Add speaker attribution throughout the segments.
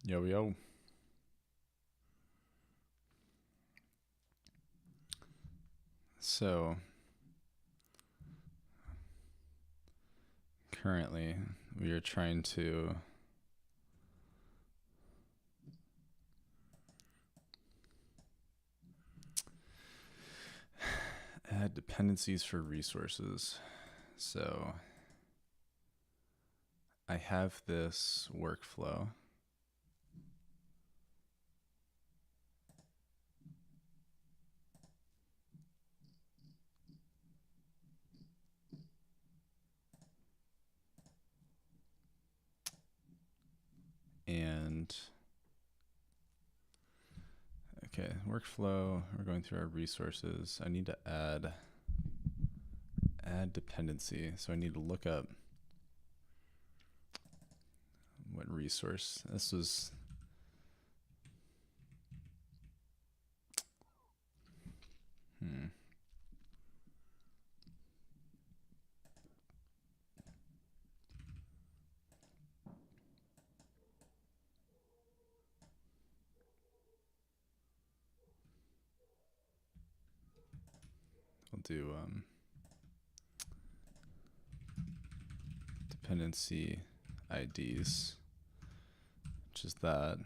Speaker 1: Yo, yo. So, currently, we are trying to add dependencies for resources. So, I have this workflow. And, okay, workflow, we're going through our resources. I need to add dependency. So I need to look up what resource. This was, I'll do dependency IDs, which is that.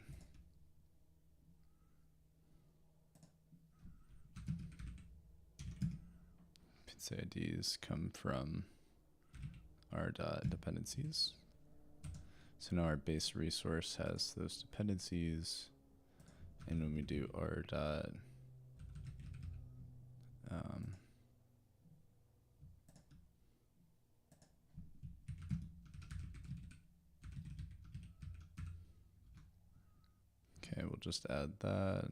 Speaker 1: Dependency IDs come from our dependencies. So now our base resource has those dependencies, and when we do our dot okay, we'll just add that.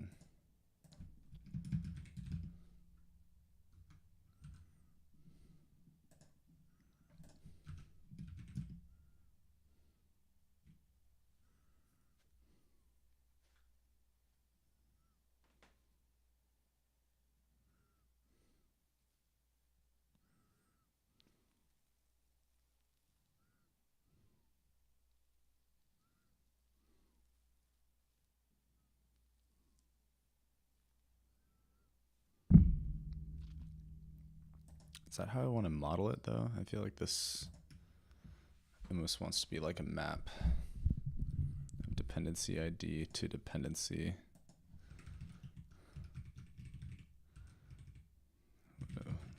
Speaker 1: Is that how I want to model it, though? I feel like this almost wants to be like a map of dependency ID to dependency.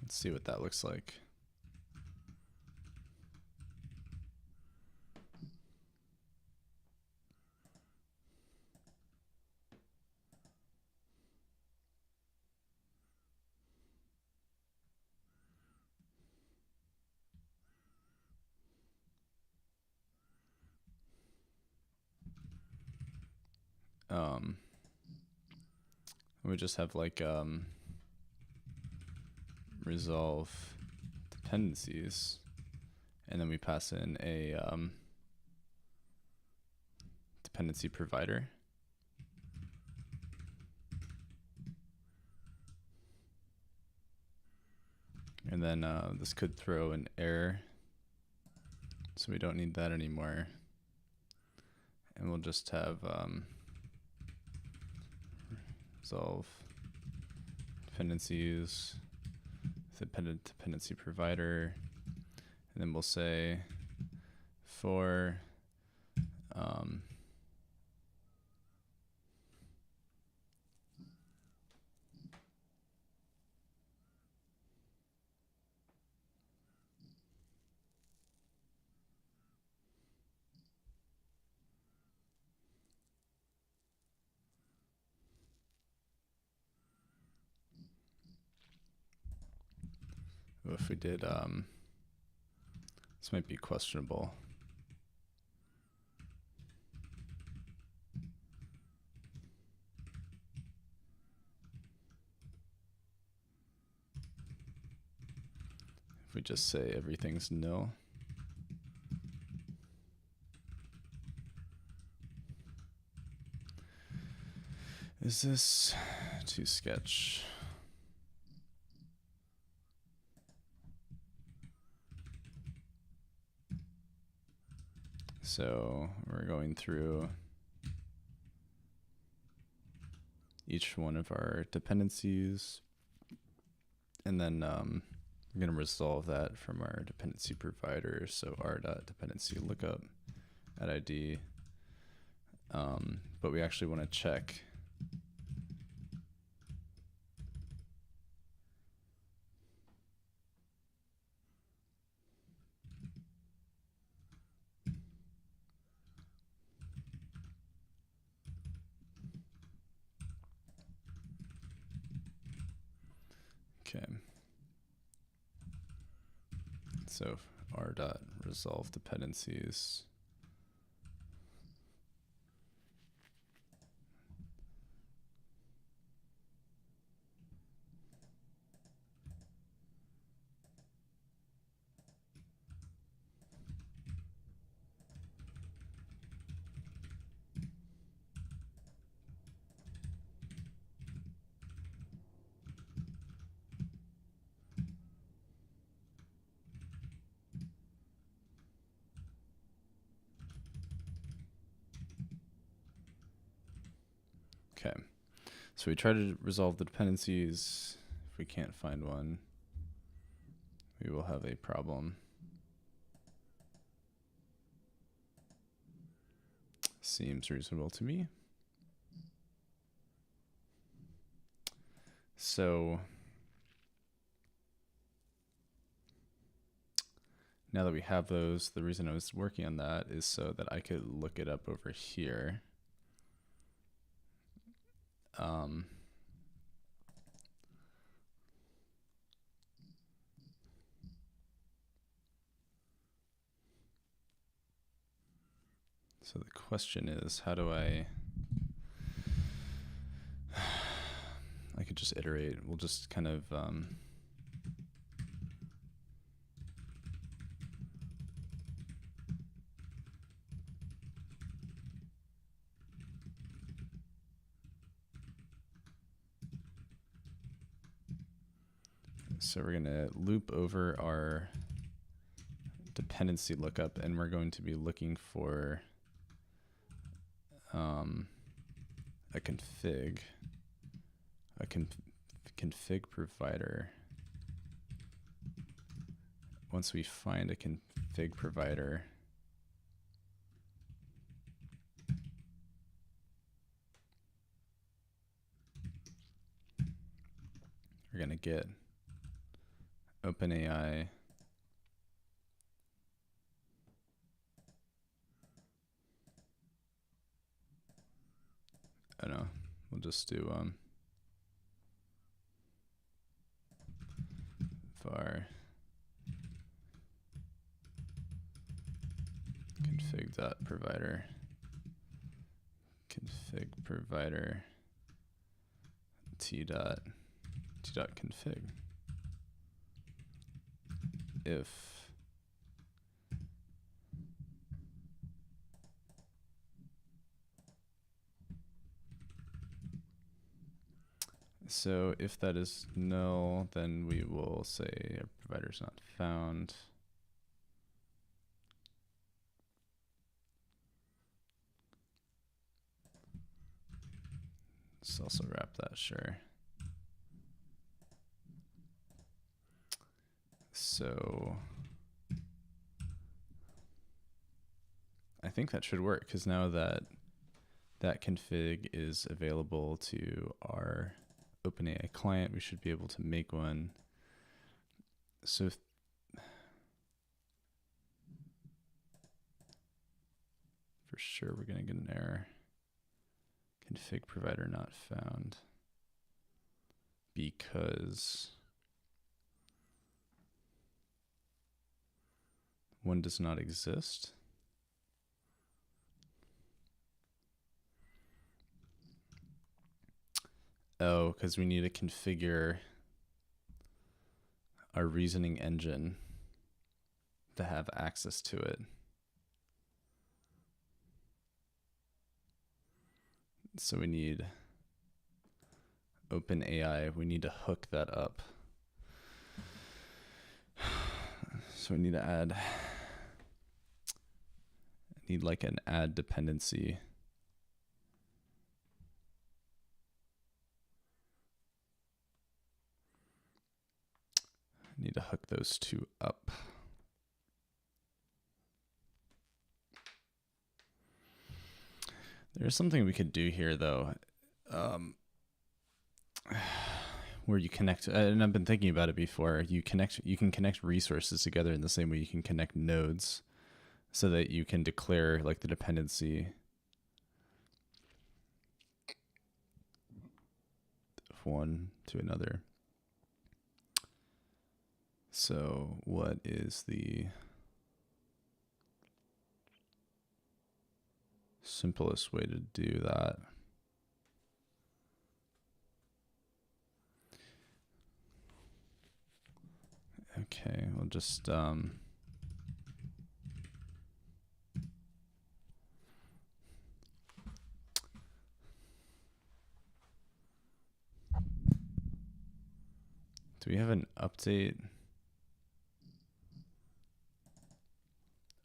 Speaker 1: Let's see what that looks like. We just have like resolve dependencies, and then we pass in a dependency provider. And then this could throw an error, so we don't need that anymore. And we'll just have resolve dependencies with a dependency provider, and then we'll say for if we did this might be questionable. If we just say everything's nil. Is this to sketch? So we're going through each one of our dependencies, and then I'm going to resolve that from our dependency provider. So r.dependency lookup at ID, but we actually want to check okay. So r.resolve dependencies. Okay, so we try to resolve the dependencies. If we can't find one, we will have a problem. Seems reasonable to me. So now that we have those, the reason I was working on that is so that I could look it up over here. So the question is, how do I could just iterate. We'll just kind of so we're going to loop over our dependency lookup, and we're going to be looking for a config provider. Once we find a config provider, we're going to get OpenAI I don't know, we'll just do var config.provider t.config if so if that is null, then we will say our provider is not found. Let's also wrap that, sure. So I think that should work, because now that that config is available to our OpenAI client, we should be able to make one. So for sure we're going to get an error. Config provider not found because one does not exist. Oh, because we need to configure our reasoning engine to have access to it. So we need OpenAI, we need to hook that up. So we need to add, need like an add dependency. need to hook those two up. There's something we could do here, though, where you connect, and I've been thinking about it before. You can connect resources together in the same way you can connect nodes, so that you can declare like the dependency of one to another. So what is the simplest way to do that? Okay, we'll just do we have an update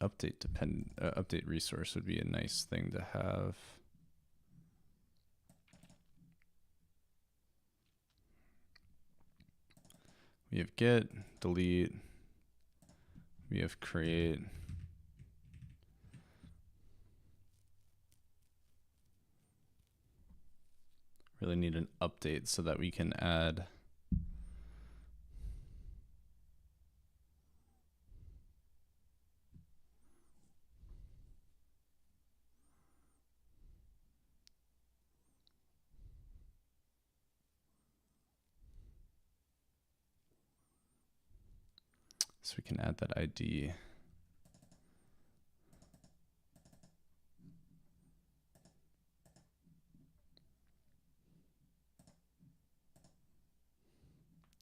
Speaker 1: update resource would be a nice thing to have. We have get, delete, we have create. Really need an update so that we can add so we can add that ID.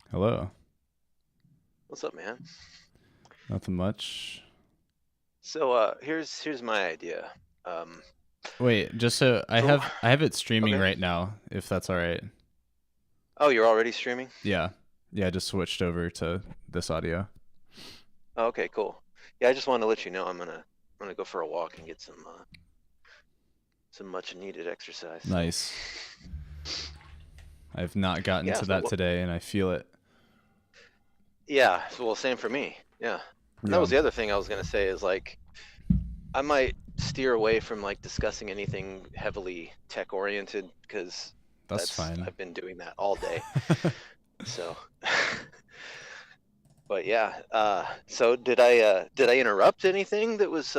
Speaker 1: Hello.
Speaker 2: What's up, man?
Speaker 1: Nothing much.
Speaker 2: So here's my idea.
Speaker 1: Wait, just so I have it streaming
Speaker 2: Okay.
Speaker 1: right now, if that's all right.
Speaker 2: Oh, you're already streaming?
Speaker 1: Yeah. Yeah, I just switched over to this audio.
Speaker 2: Oh, okay, cool. Yeah, I just wanted to let you know I'm gonna go for a walk and get some much needed exercise.
Speaker 1: Nice. I've not gotten
Speaker 2: Yeah,
Speaker 1: to
Speaker 2: so
Speaker 1: that today, and I feel it.
Speaker 2: Yeah, well, same for me. Yeah. And that was the other thing I was gonna say is like, I might steer away from like discussing anything heavily tech oriented because
Speaker 1: That's fine.
Speaker 2: I've been doing that all day. So, but yeah. So did I interrupt anything that was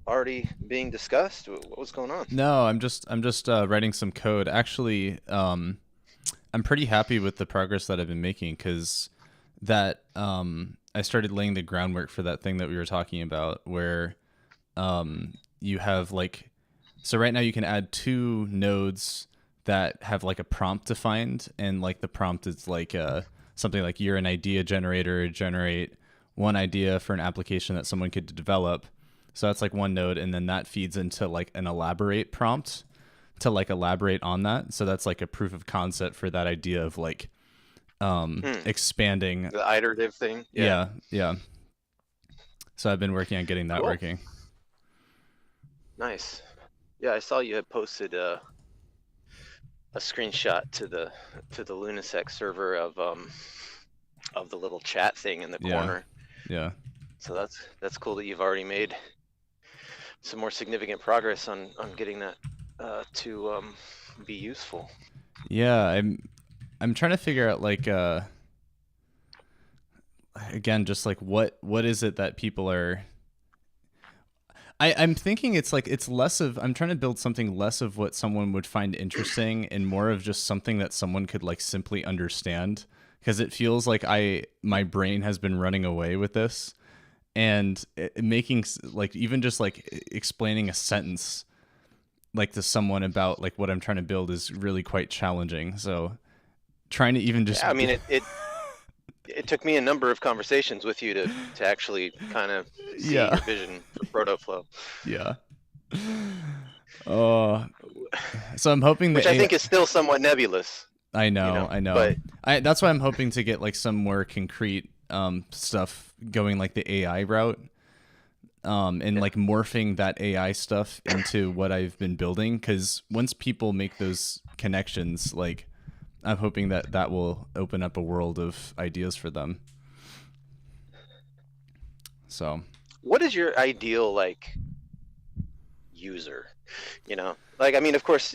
Speaker 2: already being discussed? What was going on?
Speaker 1: No, I'm just writing some code. Actually, I'm pretty happy with the progress that I've been making because that I started laying the groundwork for that thing that we were talking about, where you have like, so right now you can add two nodes that have like a prompt defined, and like the prompt is like something like you're an idea generator, generate one idea for an application that someone could develop. So that's like one node, and then that feeds into like an elaborate prompt to like elaborate on that. So that's like a proof of concept for that idea of like expanding
Speaker 2: the iterative thing.
Speaker 1: Yeah. So I've been working on getting that
Speaker 2: Cool.
Speaker 1: working.
Speaker 2: Nice. Yeah, I saw you had posted a screenshot to the Lunasec server of the little chat thing in the corner.
Speaker 1: Yeah.
Speaker 2: So that's cool that you've already made some more significant progress on getting that to be useful.
Speaker 1: Yeah, I'm trying to figure out like again, just like what is it that people are. I'm thinking it's like it's less of, I'm trying to build something less of what someone would find interesting and more of just something that someone could like simply understand, because it feels like my brain has been running away with this, and making like even just like explaining a sentence like to someone about like what I'm trying to build is really quite challenging. So trying to even just,
Speaker 2: yeah, I mean it took me a number of conversations with you to actually kind of see your vision for ProtoFlow.
Speaker 1: Yeah. So I'm hoping
Speaker 2: which I think is still somewhat nebulous.
Speaker 1: I know. But that's why I'm hoping to get like some more concrete stuff going, like the AI route, and like morphing that AI stuff into what I've been building. Because once people make those connections, like I'm hoping that will open up a world of ideas for them. So
Speaker 2: what is your ideal like user? You know, like I mean, of course,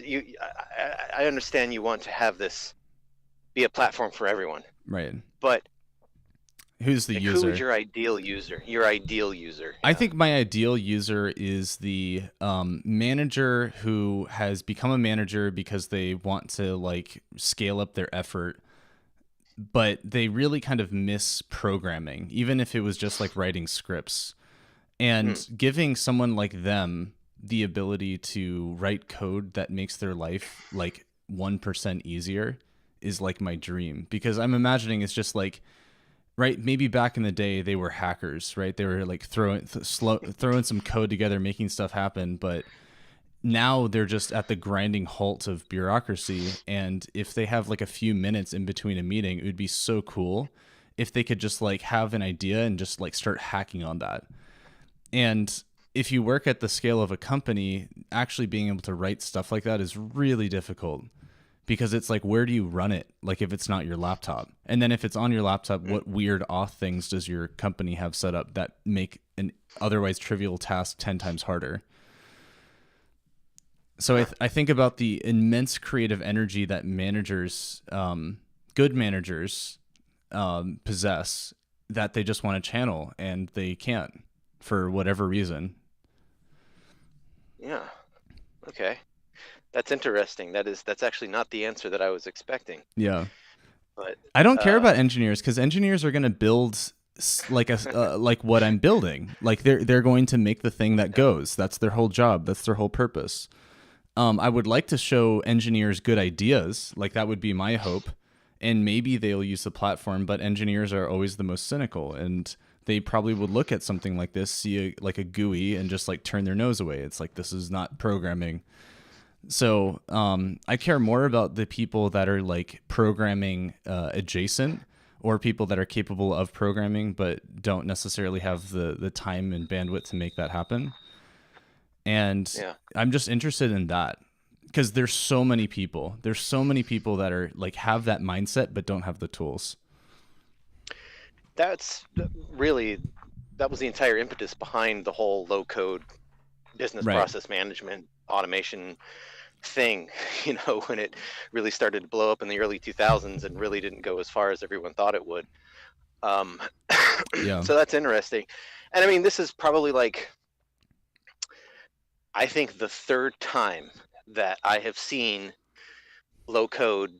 Speaker 2: I understand you want to have this be a platform for everyone,
Speaker 1: right.
Speaker 2: but
Speaker 1: Who's the
Speaker 2: like,
Speaker 1: user?
Speaker 2: who is your ideal user? Your ideal user.
Speaker 1: I
Speaker 2: Yeah.
Speaker 1: think my ideal user is the manager who has become a manager because they want to like scale up their effort, but they really kind of miss programming, even if it was just like writing scripts. And giving someone like them the ability to write code that makes their life like 1% easier is like my dream, because I'm imagining it's just like, right, maybe back in the day they were hackers, right? They were like throwing some code together, making stuff happen, but now they're just at the grinding halt of bureaucracy. And if they have like a few minutes in between a meeting, it would be so cool if they could just like have an idea and just like start hacking on that. And if you work at the scale of a company, actually being able to write stuff like that is really difficult, because it's like, where do you run it? Like if it's not your laptop, and then if it's on your laptop, what weird auth things does your company have set up that make an otherwise trivial task 10 times harder? So I think about the immense creative energy that managers, good managers, possess, that they just want to channel and they can't for whatever reason.
Speaker 2: Yeah. Okay. That's interesting. That's actually not the answer that I was expecting.
Speaker 1: Yeah.
Speaker 2: But
Speaker 1: I don't care about engineers, because engineers are going to build like like what I'm building. Like they're going to make the thing that goes. That's their whole job. That's their whole purpose. I would like to show engineers good ideas. Like that would be my hope. And maybe they'll use the platform, but engineers are always the most cynical, and they probably would look at something like this, see like a GUI, and just like turn their nose away. It's like, this is not programming. So I care more about the people that are like programming adjacent, or people that are capable of programming but don't necessarily have the time and bandwidth to make that happen. And
Speaker 2: yeah.
Speaker 1: I'm just interested in that, because there's so many people. There's so many people that are like have that mindset but don't have the tools.
Speaker 2: That's really, that was the entire impetus behind the whole low code business
Speaker 1: Right.
Speaker 2: process management automation thing, you know, when it really started to blow up in the early 2000s and really didn't go as far as everyone thought it would.
Speaker 1: Yeah.
Speaker 2: So that's interesting. And I mean, this is probably like, I think the third time that I have seen low code,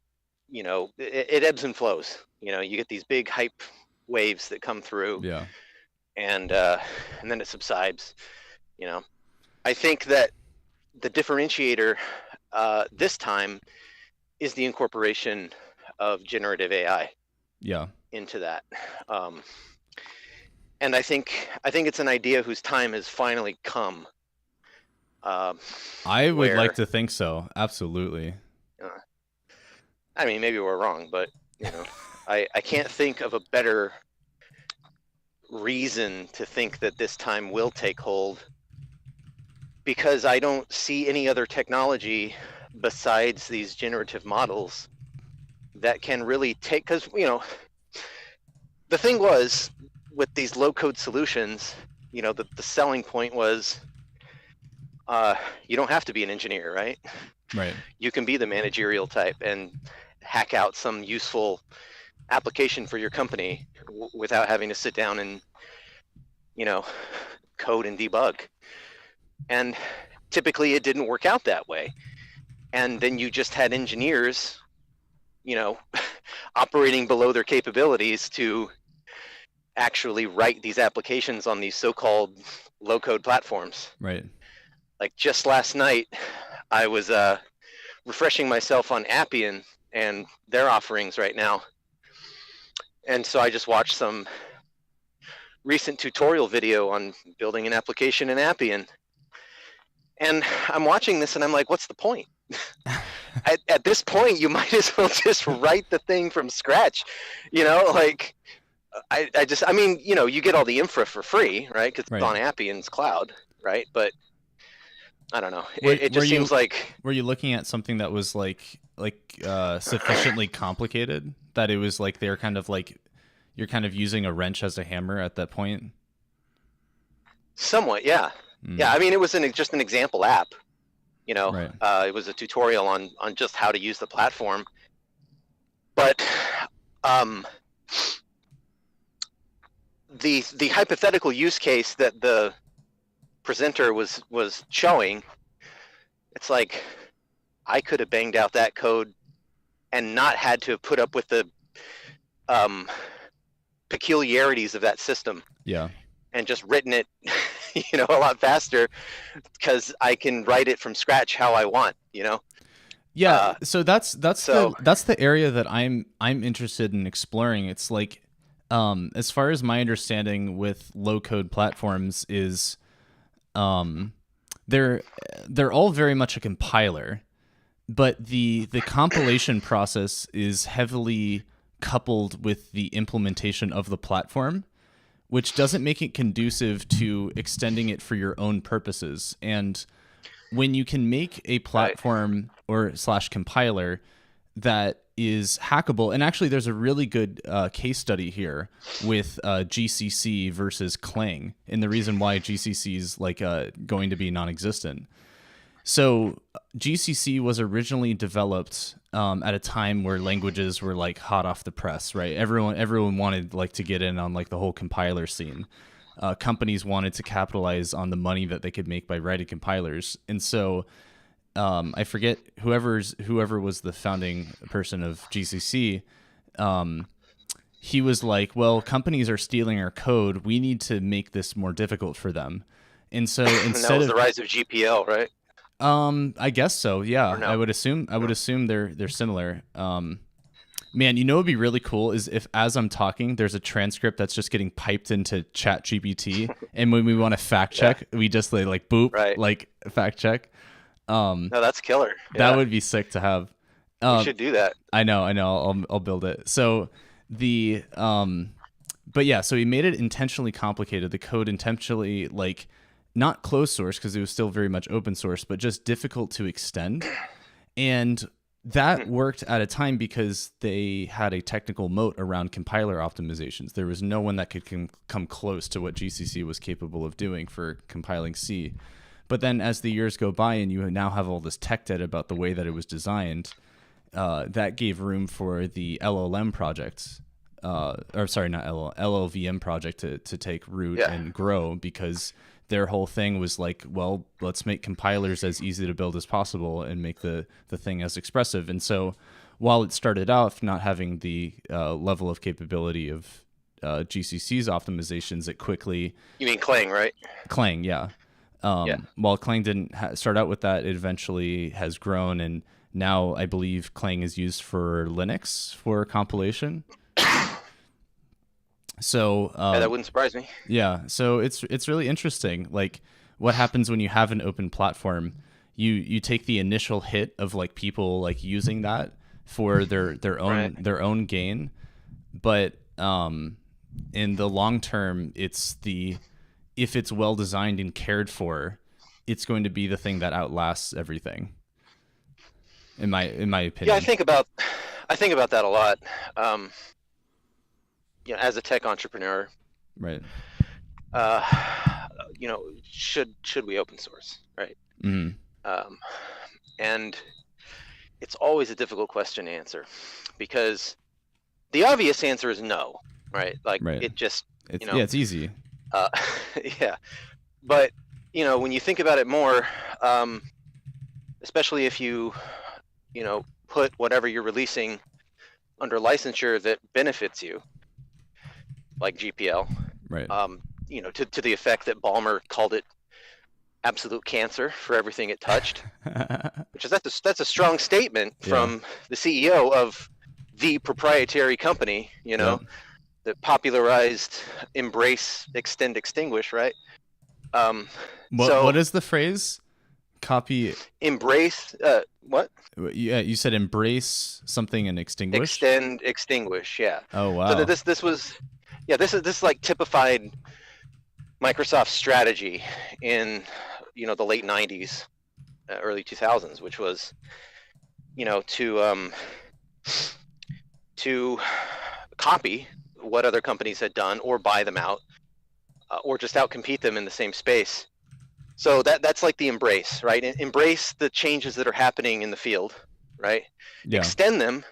Speaker 2: you know, it ebbs and flows. You know, you get these big hype waves that come through,
Speaker 1: Yeah.
Speaker 2: and then it subsides. You know, I think that the differentiator this time is the incorporation of generative AI
Speaker 1: Yeah.
Speaker 2: into that. And I think it's an idea whose time has finally come.
Speaker 1: I would
Speaker 2: where,
Speaker 1: like to think so. Absolutely.
Speaker 2: I mean, maybe we're wrong, but you know, I can't think of a better reason to think that this time will take hold, because I don't see any other technology besides these generative models that can really take, because you know, the thing was with these low code solutions, you know, the selling point was you don't have to be an engineer, right?
Speaker 1: Right.
Speaker 2: You can be the managerial type and hack out some useful application for your company without having to sit down and, you know, code and debug. And typically it didn't work out that way. And then you just had engineers, you know, operating below their capabilities to actually write these applications on these so-called low-code platforms.
Speaker 1: Right.
Speaker 2: Like just last night, I was refreshing myself on Appian and their offerings right now. And so I just watched some recent tutorial video on building an application in Appian. And I'm watching this and I'm like, what's the point? At this point, you might as well just write the thing from scratch. You know, like, I mean, you know, you get all the infra for free, right? Because it's on Appian's cloud, right? But I don't know. It just seems like.
Speaker 1: Were you looking at something that was like sufficiently complicated that it was like they're kind of like, you're kind of using a wrench as a hammer at that point?
Speaker 2: Somewhat, yeah.
Speaker 1: Mm,
Speaker 2: Yeah, I mean, it was just an example app. You know,
Speaker 1: right.
Speaker 2: it was a tutorial on just how to use the platform. But um, the hypothetical use case that the presenter was showing, it's like I could have banged out that code and not had to put up with the peculiarities of that system.
Speaker 1: Yeah.
Speaker 2: And just written it, you know, a lot faster because I can write it from scratch how I want, you know.
Speaker 1: Yeah, so that's
Speaker 2: So
Speaker 1: the area that I'm interested in exploring. It's like, as far as my understanding with low code platforms is, um, they're all very much a compiler, but the compilation process is heavily coupled with the implementation of the platform, which doesn't make it conducive to extending it for your own purposes. And when you can make a platform or / compiler that is hackable, and actually there's a really good case study here with GCC versus Clang, and the reason why GCC is like going to be non-existent. So GCC was originally developed at a time where languages were like hot off the press, right? Everyone wanted like to get in on like the whole compiler scene. Companies wanted to capitalize on the money that they could make by writing compilers, and so I forget whoever was the founding person of GCC. He was like, "Well, companies are stealing our code. We need to make this more difficult for them." And so instead
Speaker 2: that was the rise of GPL, right?
Speaker 1: I guess so. Yeah,
Speaker 2: No?
Speaker 1: I would assume they're similar. Man, you know what would be really cool is if as I'm talking, there's a transcript that's just getting piped into ChatGPT, and when we want to fact check, we just like boop, like fact check.
Speaker 2: No, that's killer.
Speaker 1: That would be sick to have.
Speaker 2: We should do that.
Speaker 1: I know. I'll build it. So the but yeah, so he made it intentionally complicated. The code intentionally like not closed source because it was still very much open source, but just difficult to extend. And that worked at a time because they had a technical moat around compiler optimizations. There was no one that could come close to what GCC was capable of doing for compiling C. But then as the years go by and you now have all this tech debt about the way that it was designed, that gave room for the LLM project, or sorry, not LLVM project to take root and grow, because their whole thing was like, well, let's make compilers as easy to build as possible and make the thing as expressive. And so while it started off not having the level of capability of GCC's optimizations, it quickly...
Speaker 2: You mean Clang, right?
Speaker 1: Clang, yeah. While Clang didn't start out with that, it eventually has grown, and now I believe Clang is used for Linux for compilation. So
Speaker 2: that wouldn't surprise me.
Speaker 1: Yeah, so it's really interesting. Like, what happens when you have an open platform? You take the initial hit of like people like using that for their own gain, but in the long term, if it's well designed and cared for, it's going to be the thing that outlasts everything. In my opinion.
Speaker 2: Yeah, I think about that a lot. You know, as a tech entrepreneur,
Speaker 1: right?
Speaker 2: You know, should we open source, right?
Speaker 1: Mm-hmm.
Speaker 2: And it's always a difficult question to answer, because the obvious answer is no, right? Like it just, you know,
Speaker 1: it's easy.
Speaker 2: Yeah, but you know, when you think about it more, especially if you know, put whatever you're releasing under licensure that benefits you, like GPL,
Speaker 1: right?
Speaker 2: You know, to the effect that Ballmer called it absolute cancer for everything it touched, which is that's a strong statement from the CEO of the proprietary company, you know, that popularized embrace, extend, extinguish, right?
Speaker 1: What is the phrase? Copy,
Speaker 2: embrace, what?
Speaker 1: Yeah, you said embrace something and extinguish.
Speaker 2: Extend, extinguish, yeah.
Speaker 1: Oh wow.
Speaker 2: So this was, yeah, this is like typified Microsoft strategy in, you know, the late 90s, early 2000s, which was, you know, to copy what other companies had done or buy them out, or just outcompete them in the same space. So that's like the embrace, right? Embrace the changes that are happening in the field, right?
Speaker 1: Yeah.
Speaker 2: Extend them,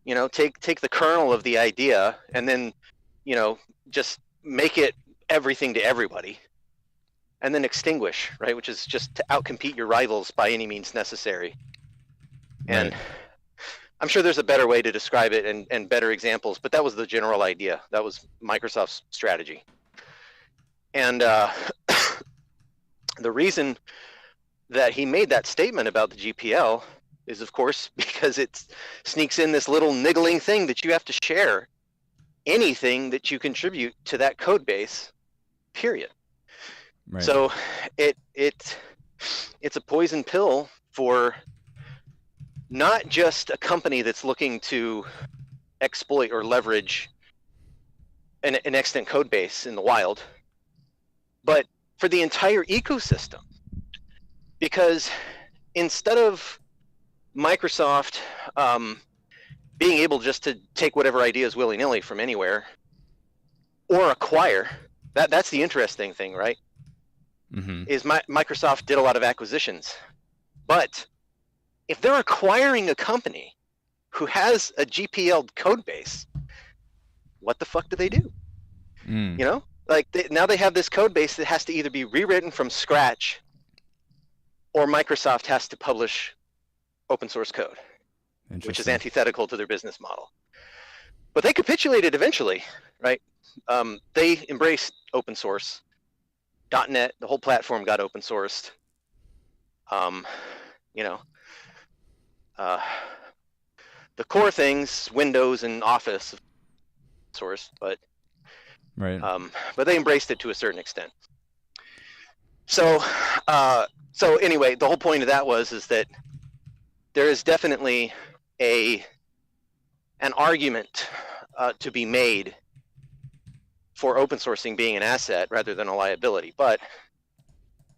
Speaker 2: you know, take the kernel of the idea and then, you know, just make it everything to everybody, and then extinguish, right? Which is just to outcompete your rivals by any means necessary. And
Speaker 1: Right.
Speaker 2: I'm sure there's a better way to describe it and better examples, but that was the general idea. That was Microsoft's strategy. And the reason that he made that statement about the GPL is, of course, because it sneaks in this little niggling thing that you have to share anything that you contribute to that code base, period.
Speaker 1: Right.
Speaker 2: So it's a poison pill for not just a company that's looking to exploit or leverage an extant code base in the wild, but for the entire ecosystem. Because instead of Microsoft being able just to take whatever ideas willy-nilly from anywhere or acquire, that's the interesting thing, right?
Speaker 1: Mm-hmm.
Speaker 2: Is Microsoft did a lot of acquisitions, but if they're acquiring a company who has a GPL code base, what the fuck do they do?
Speaker 1: Mm.
Speaker 2: You know, like now they have this code base that has to either be rewritten from scratch, or Microsoft has to publish open source code, which is antithetical to their business model. But they capitulated eventually, right? They embraced open source. .NET, the whole platform got open sourced. You know, the core things, Windows and Office, source, but
Speaker 1: Right.
Speaker 2: but they embraced it to a certain extent. So so anyway, the whole point of that is that there is definitely an argument to be made for open sourcing being an asset rather than a liability, but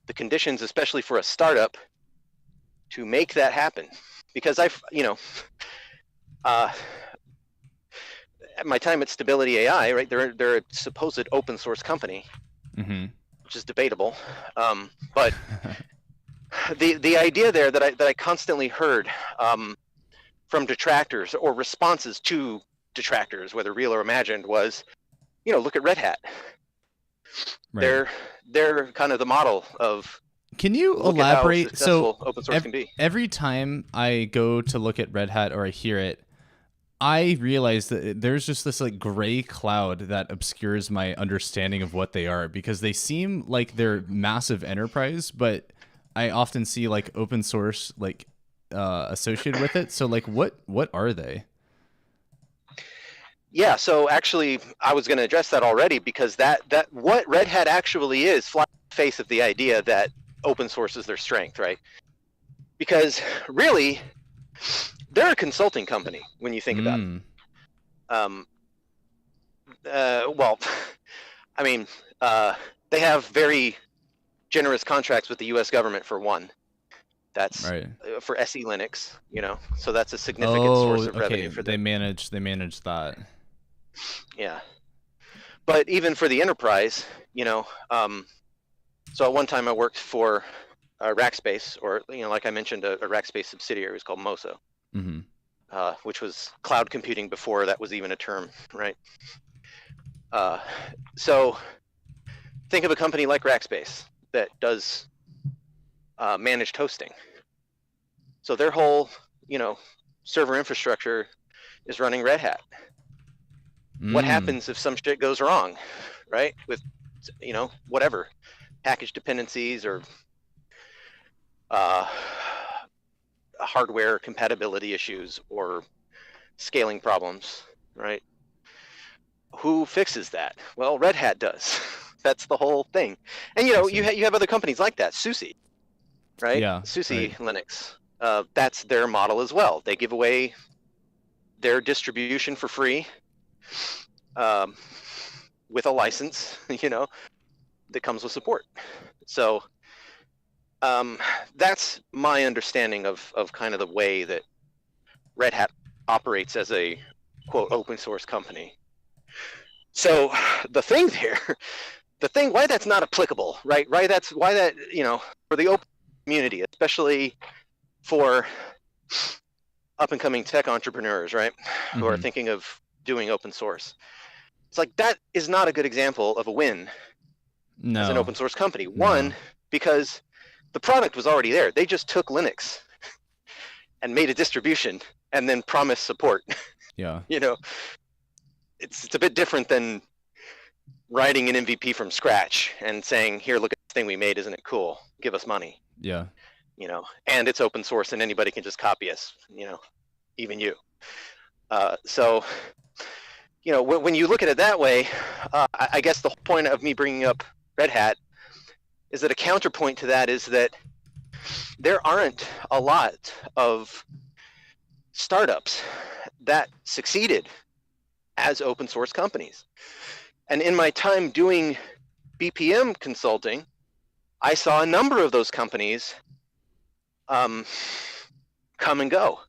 Speaker 2: the conditions, especially for a startup, to make that happen, because at my time at Stability AI, right, they're a supposed open source company,
Speaker 1: Mm-hmm.
Speaker 2: which is debatable, but the idea there that I constantly heard from detractors or responses to detractors, whether real or imagined, was, you know, look at Red Hat.
Speaker 1: Right.
Speaker 2: They're kind of the model of.
Speaker 1: Can you
Speaker 2: Look at how
Speaker 1: elaborate?
Speaker 2: successful open source can be.
Speaker 1: Every time I go to look at Red Hat or I hear it, I realize that there's just this like gray cloud that obscures my understanding of what they are, because they seem like they're massive enterprise, but I often see like open source like associated with it. So like what are they?
Speaker 2: Yeah, so actually I was going to address that already, because that what Red Hat actually is flies in the face of the idea that open source is their strength, right? Because really, they're a consulting company when you think about it. Well, I mean, they have very generous contracts with the U.S. government for one. That's
Speaker 1: right.
Speaker 2: For SE Linux, you know, so that's a significant source of revenue for them.
Speaker 1: They manage that.
Speaker 2: Yeah, but even for the enterprise, you know, so at one time I worked for Rackspace, or, you know, like I mentioned, a Rackspace subsidiary was called Moso,
Speaker 1: Mm-hmm.
Speaker 2: Which was cloud computing before that was even a term, right? So think of a company like Rackspace that does managed hosting. So their whole, you know, server infrastructure is running Red Hat. What happens if some shit goes wrong, right? With, you know, whatever, package dependencies or hardware compatibility issues or scaling problems, right? Who fixes that? Well, Red Hat does. That's the whole thing. And, you know, you have other companies like that, SUSE, right?
Speaker 1: Yeah,
Speaker 2: SUSE
Speaker 1: right.
Speaker 2: Linux. That's their model as well. They give away their distribution for free, with a license, you know, that comes with support. So that's my understanding of kind of the way that Red Hat operates as a, quote, open source company. So the thing there the thing why that's not applicable, right? Right, that's why that, you know, for the open community, especially for up and coming tech entrepreneurs, right, who are thinking of doing open source. It's like that is not a good example of a win as an open source company. One, because the product was already there. They just took Linux and made a distribution and then promised support.
Speaker 1: Yeah.
Speaker 2: You know, it's a bit different than writing an MVP from scratch and saying, here, look at this thing we made, isn't it cool? Give us money.
Speaker 1: Yeah.
Speaker 2: You know, and it's open source and anybody can just copy us, you know, even you. So, you know, when you look at it that way, I guess the whole point of me bringing up Red Hat is that a counterpoint to that is that there aren't a lot of startups that succeeded as open source companies. And in my time doing BPM consulting, I saw a number of those companies come and go.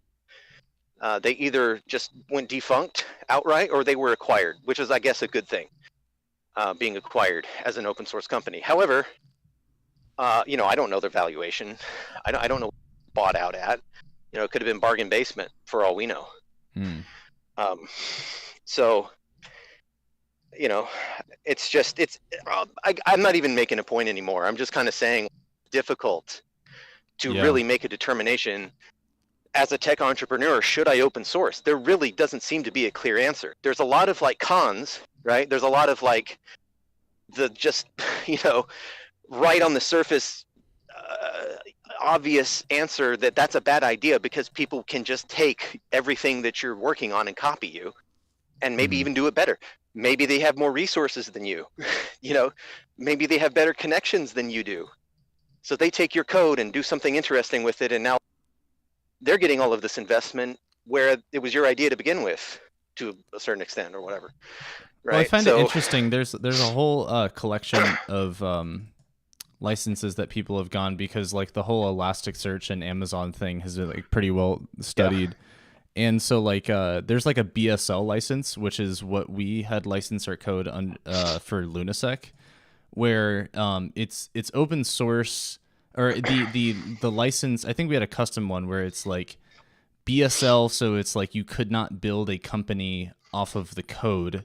Speaker 2: They either just went defunct outright or they were acquired, which is, I guess, a good thing, being acquired as an open source company. However, you know, I don't know their valuation. I don't know what bought out at. You know, it could have been bargain basement for all we know. So, you know, it's just, I'm not even making a point anymore. I'm just kind of saying it's difficult to really make a determination as a tech entrepreneur, should I open source? There really doesn't seem to be a clear answer. There's a lot of like cons, right? There's a lot of like the just, you know, right on the surface, obvious answer that that's a bad idea because people can just take everything that you're working on and copy you and maybe even do it better. Maybe they have more resources than you, you know, maybe they have better connections than you do. So they take your code and do something interesting with it, and now they're getting all of this investment where it was your idea to begin with, to a certain extent or whatever. Right?
Speaker 1: Well, I find it interesting. There's a whole collection of licenses that people have gone, because like the whole Elasticsearch and Amazon thing has been like pretty well studied. And so like there's like a BSL license, which is what we had licensed our code for Lunasec, where it's open source, or the license, I think we had a custom one where it's like BSL, so it's like you could not build a company off of the code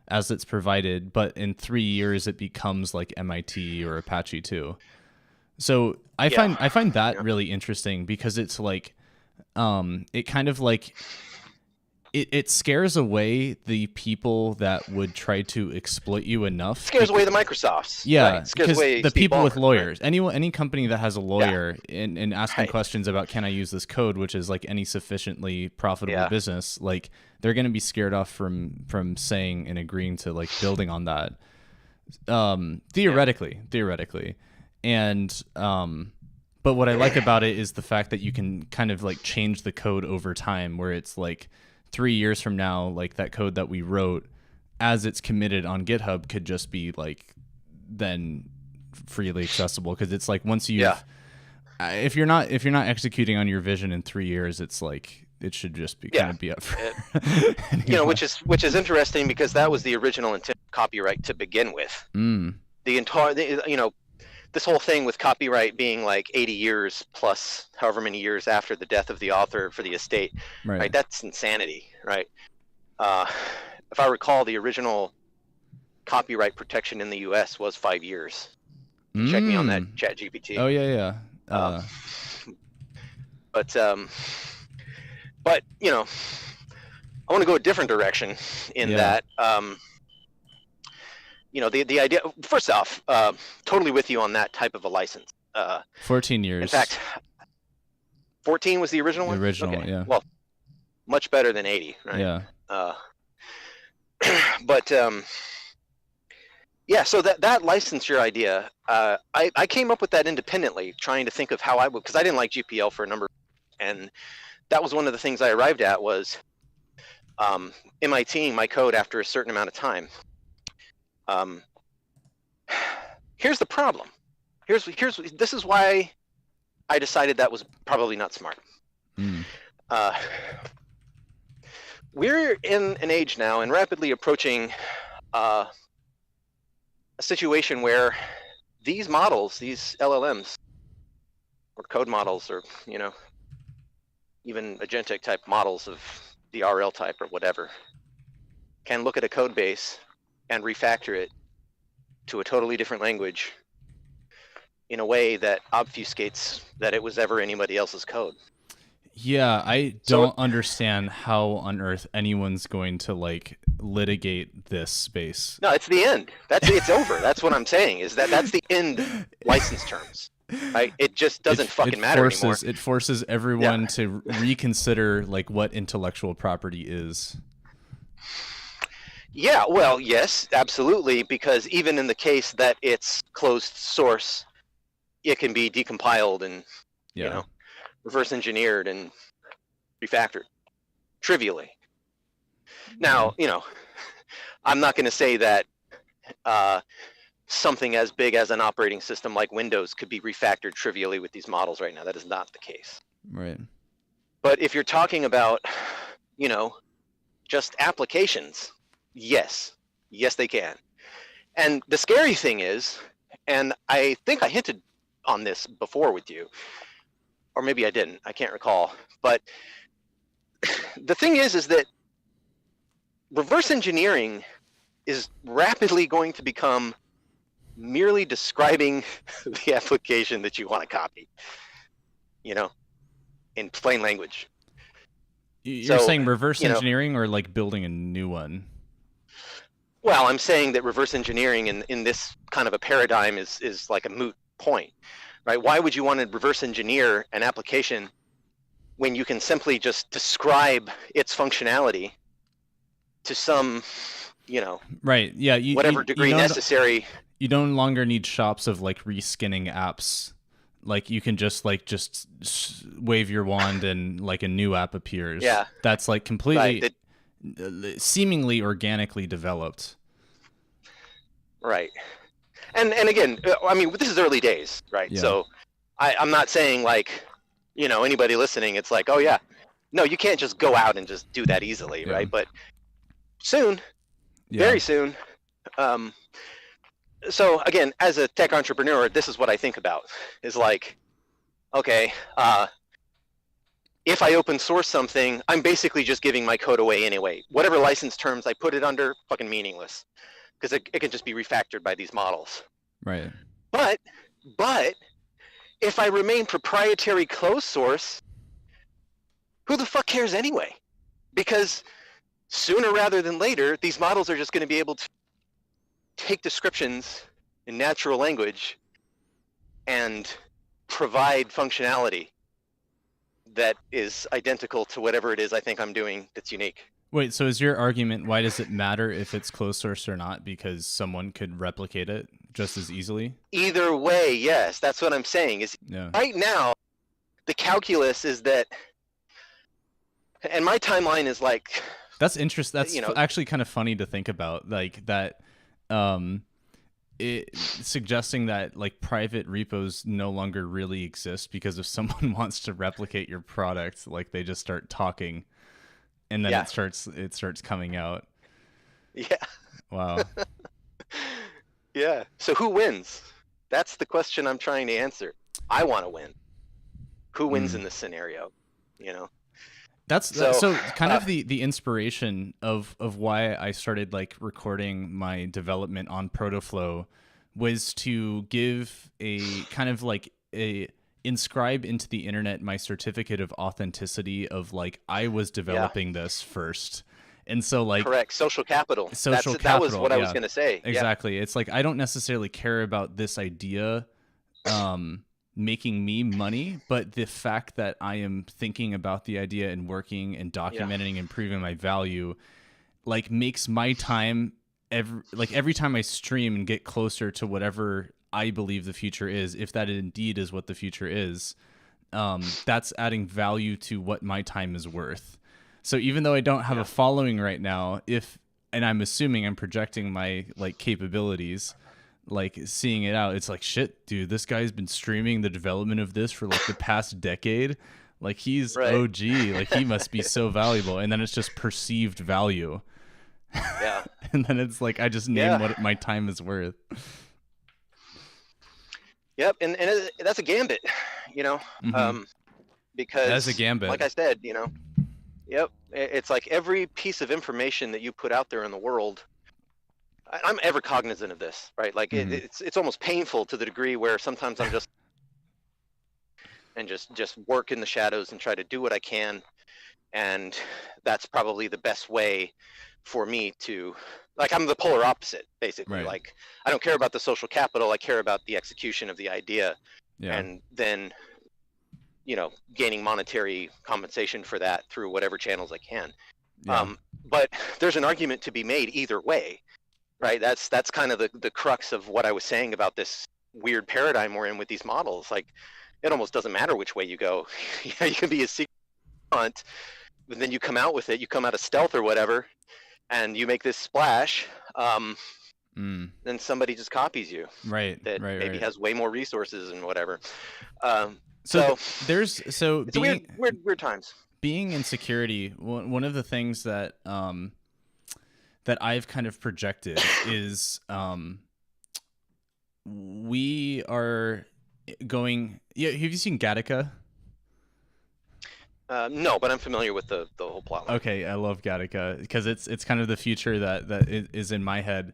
Speaker 1: as it's provided, but in 3 years it becomes like MIT or Apache too. So I find that really interesting, because it's like it kind of like it scares away the people that would try to exploit you enough.
Speaker 2: Scares away the Microsofts.
Speaker 1: Yeah,
Speaker 2: right? Scares away
Speaker 1: the
Speaker 2: Steve
Speaker 1: people
Speaker 2: Ballmer,
Speaker 1: with lawyers.
Speaker 2: Right?
Speaker 1: Any company that has a lawyer and asking questions about, can I use this code, which is like any sufficiently profitable business, like they're going to be scared off from saying and agreeing to like building on that. Theoretically. And but what I like about it is the fact that you can kind of like change the code over time, where it's like 3 years from now, like that code that we wrote as it's committed on GitHub could just be like then freely accessible. Because it's like once you if you're not executing on your vision in 3 years, it's like it should just be kind of be up for
Speaker 2: you know, which is interesting, because that was the original intent of copyright to begin with. The entire, you know, this whole thing with copyright being like 80 years plus however many years after the death of the author for the estate, right? That's insanity, right? If I recall, the original copyright protection in the U.S. was 5 years. Check me on that, ChatGPT.
Speaker 1: Oh yeah.
Speaker 2: But you know, I want to go a different direction in that. You know, the idea. First off, totally with you on that type of a license.
Speaker 1: 14 years.
Speaker 2: In fact, 14 was the original one.
Speaker 1: The original,
Speaker 2: okay.
Speaker 1: Yeah.
Speaker 2: Well, much better than 80, right?
Speaker 1: Yeah.
Speaker 2: But yeah. So that licensure idea, I came up with that independently, trying to think of how I would, because I didn't like GPL for a number, and that was one of the things I arrived at was MITing my code after a certain amount of time. Here's the problem. This is why I decided that was probably not smart. We're in an age now and rapidly approaching a situation where these models, these LLMs or code models, or even agentic type models of the RL type or whatever, can look at a code base and refactor it to a totally different language in a way that obfuscates that it was ever anybody else's code.
Speaker 1: Yeah, I don't understand how on earth anyone's going to like litigate this space.
Speaker 2: No, it's the end. It's over. That's what I'm saying, is that's the end license terms. Right? It just doesn't fucking matter anymore.
Speaker 1: It forces everyone to reconsider like what intellectual property is.
Speaker 2: Yeah, well, yes, absolutely, because even in the case that it's closed source, it can be decompiled and reverse engineered and refactored trivially. Now, I'm not going to say that something as big as an operating system like Windows could be refactored trivially with these models right now. That is not the case.
Speaker 1: Right.
Speaker 2: But if you're talking about, just applications, yes, they can. And the scary thing is, and I think I hinted on this before with you, or maybe I didn't, I can't recall, but the thing is that reverse engineering is rapidly going to become merely describing the application that you want to copy, in plain language.
Speaker 1: You're saying reverse engineering or like building a new one?
Speaker 2: Well, I'm saying that reverse engineering in this kind of a paradigm is like a moot point, right? Why would you want to reverse engineer an application when you can simply just describe its functionality to some,
Speaker 1: right? Yeah,
Speaker 2: whatever degree necessary.
Speaker 1: You no longer need shops of like reskinning apps. Like you can just wave your wand and like a new app appears.
Speaker 2: Yeah,
Speaker 1: that's like completely seemingly organically developed.
Speaker 2: Right. And again, I mean, this is early days, right? Yeah. So I'm not saying like, anybody listening, it's like, oh yeah, no, you can't just go out and just do that easily, right? But soon, very soon. So again, as a tech entrepreneur, this is what I think about, is like, okay, if I open source something, I'm basically just giving my code away anyway. Whatever license terms I put it under, fucking meaningless, because it can just be refactored by these models.
Speaker 1: Right.
Speaker 2: But if I remain proprietary closed source, who the fuck cares anyway? Because sooner rather than later, these models are just going to be able to take descriptions in natural language and provide functionality that is identical to whatever it is I think I'm doing that's unique.
Speaker 1: Wait, so is your argument, why does it matter if it's closed source or not? Because someone could replicate it just as easily?
Speaker 2: Either way, yes. That's what I'm saying. Right now, the calculus is that, and my timeline is like...
Speaker 1: That's interesting. That's actually kind of funny to think about, like that... it suggesting that like private repos no longer really exist, because if someone wants to replicate your product, like they just start talking and then it starts coming out.
Speaker 2: Yeah.
Speaker 1: Wow.
Speaker 2: Yeah. So who wins? That's the question I'm trying to answer. I want to win. Who wins in this scenario?
Speaker 1: That's so kind of the inspiration of why I started like recording my development on Protoflow was to give a kind of like inscribe into the internet my certificate of authenticity of like I was developing this first. And so like
Speaker 2: correct, social capital. That was what I was going to say.
Speaker 1: Exactly. It's like I don't necessarily care about this idea making me money, but the fact that I am thinking about the idea and working and documenting and proving my value, like makes my time every time I stream and get closer to whatever I believe the future is, if that indeed is what the future is, that's adding value to what my time is worth. So even though I don't have a following right now, and I'm assuming I'm projecting my like capabilities, like seeing it out, it's like, shit, dude, this guy's been streaming the development of this for like the past decade. Like he's OG, like he must be so valuable. And then it's just perceived value.
Speaker 2: Yeah.
Speaker 1: And then it's like I just name
Speaker 2: Yeah.
Speaker 1: what my time is worth.
Speaker 2: Yep. And that's a gambit, you know,
Speaker 1: Mm-hmm. As a
Speaker 2: because
Speaker 1: gambit.
Speaker 2: like I said, you know, yep, it's like every piece of information that you put out there in the world. I'm ever cognizant of this, right? Like
Speaker 1: Mm-hmm.
Speaker 2: it's almost painful to the degree where sometimes I'm just and just work in the shadows and try to do what I can, and that's probably the best way for me to, like, I'm the polar opposite basically.
Speaker 1: Right.
Speaker 2: Like, I don't care about the social capital, I care about the execution of the idea,
Speaker 1: Yeah.
Speaker 2: and then, you know, gaining monetary compensation for that through whatever channels I can.
Speaker 1: Yeah.
Speaker 2: But there's an argument to be made either way, right? That's kind of the crux of what I was saying about this weird paradigm we're in with these models. Like, it almost doesn't matter which way you go. Yeah, you can be a secret hunt, but then you come out with it, you come out of stealth or whatever, and you make this splash. Then somebody just copies you.
Speaker 1: Right.
Speaker 2: That
Speaker 1: Right.
Speaker 2: maybe
Speaker 1: Right.
Speaker 2: has way more resources and whatever.
Speaker 1: So
Speaker 2: So
Speaker 1: there's
Speaker 2: it's
Speaker 1: being
Speaker 2: weird times.
Speaker 1: being in security. One of the things that that I've kind of projected is we are going. Yeah, have you seen Gattaca?
Speaker 2: No, but I'm familiar with the whole plot line.
Speaker 1: Okay, I love Gattaca because it's kind of the future that is in my head.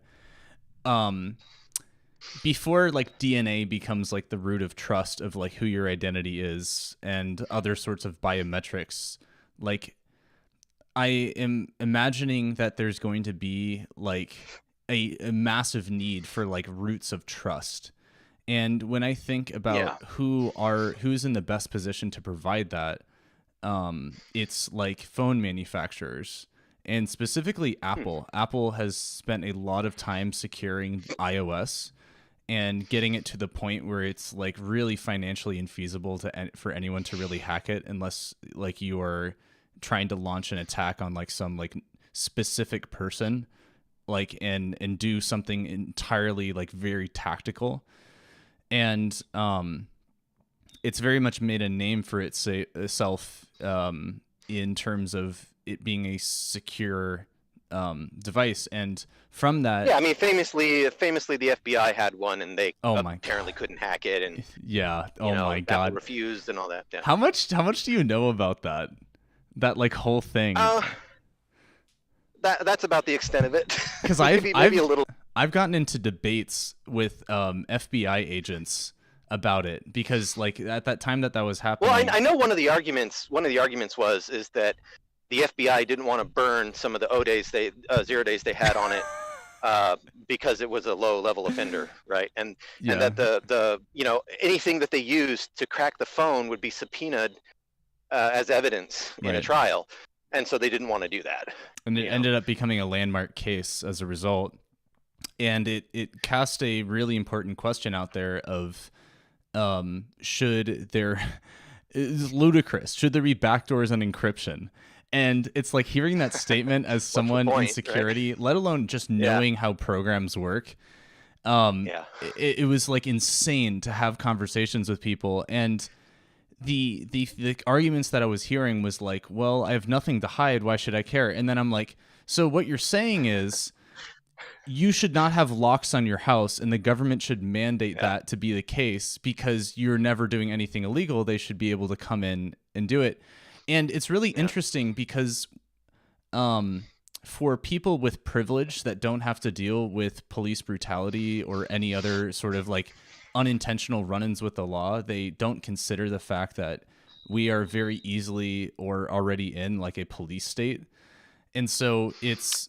Speaker 1: Before like DNA becomes like the root of trust of like who your identity is and other sorts of biometrics, like I am imagining that there's going to be like a massive need for like roots of trust. And when I think about who's in the best position to provide that, it's like phone manufacturers and specifically Apple. Apple has spent a lot of time securing iOS and getting it to the point where it's like really financially infeasible for anyone to really hack it unless like you are trying to launch an attack on like some like specific person, like and do something entirely like very tactical. And it's very much made a name for itself in terms of it being a secure device. And from that,
Speaker 2: yeah, I mean, famously, the FBI had one, and they apparently couldn't hack it, and
Speaker 1: yeah, my
Speaker 2: Apple
Speaker 1: God,
Speaker 2: refused and all that. Yeah.
Speaker 1: How much do you know about that like whole thing?
Speaker 2: That's about the extent of it.
Speaker 1: Because
Speaker 2: maybe a little.
Speaker 1: I've gotten into debates with FBI agents about it because like at that time that was happening.
Speaker 2: Well, I know one of the arguments is that the FBI didn't want to burn some of the 0 days they had on it because it was a low level offender, right? And that the anything that they used to crack the phone would be subpoenaed as evidence in a trial, and so they didn't want to do that.
Speaker 1: And it ended up becoming a landmark case as a result. And it cast a really important question out there of should there is ludicrous. Should there be backdoors and encryption? And it's like hearing that statement as someone in security, let alone just knowing how programs work. It was like insane to have conversations with people. And the arguments that I was hearing was like, well, I have nothing to hide. Why should I care? And then I'm like, so what you're saying is you should not have locks on your house and the government should mandate that to be the case because you're never doing anything illegal. They should be able to come in and do it. And it's really interesting because for people with privilege that don't have to deal with police brutality or any other sort of like unintentional run-ins with the law, they don't consider the fact that we are very easily or already in like a police state. And so it's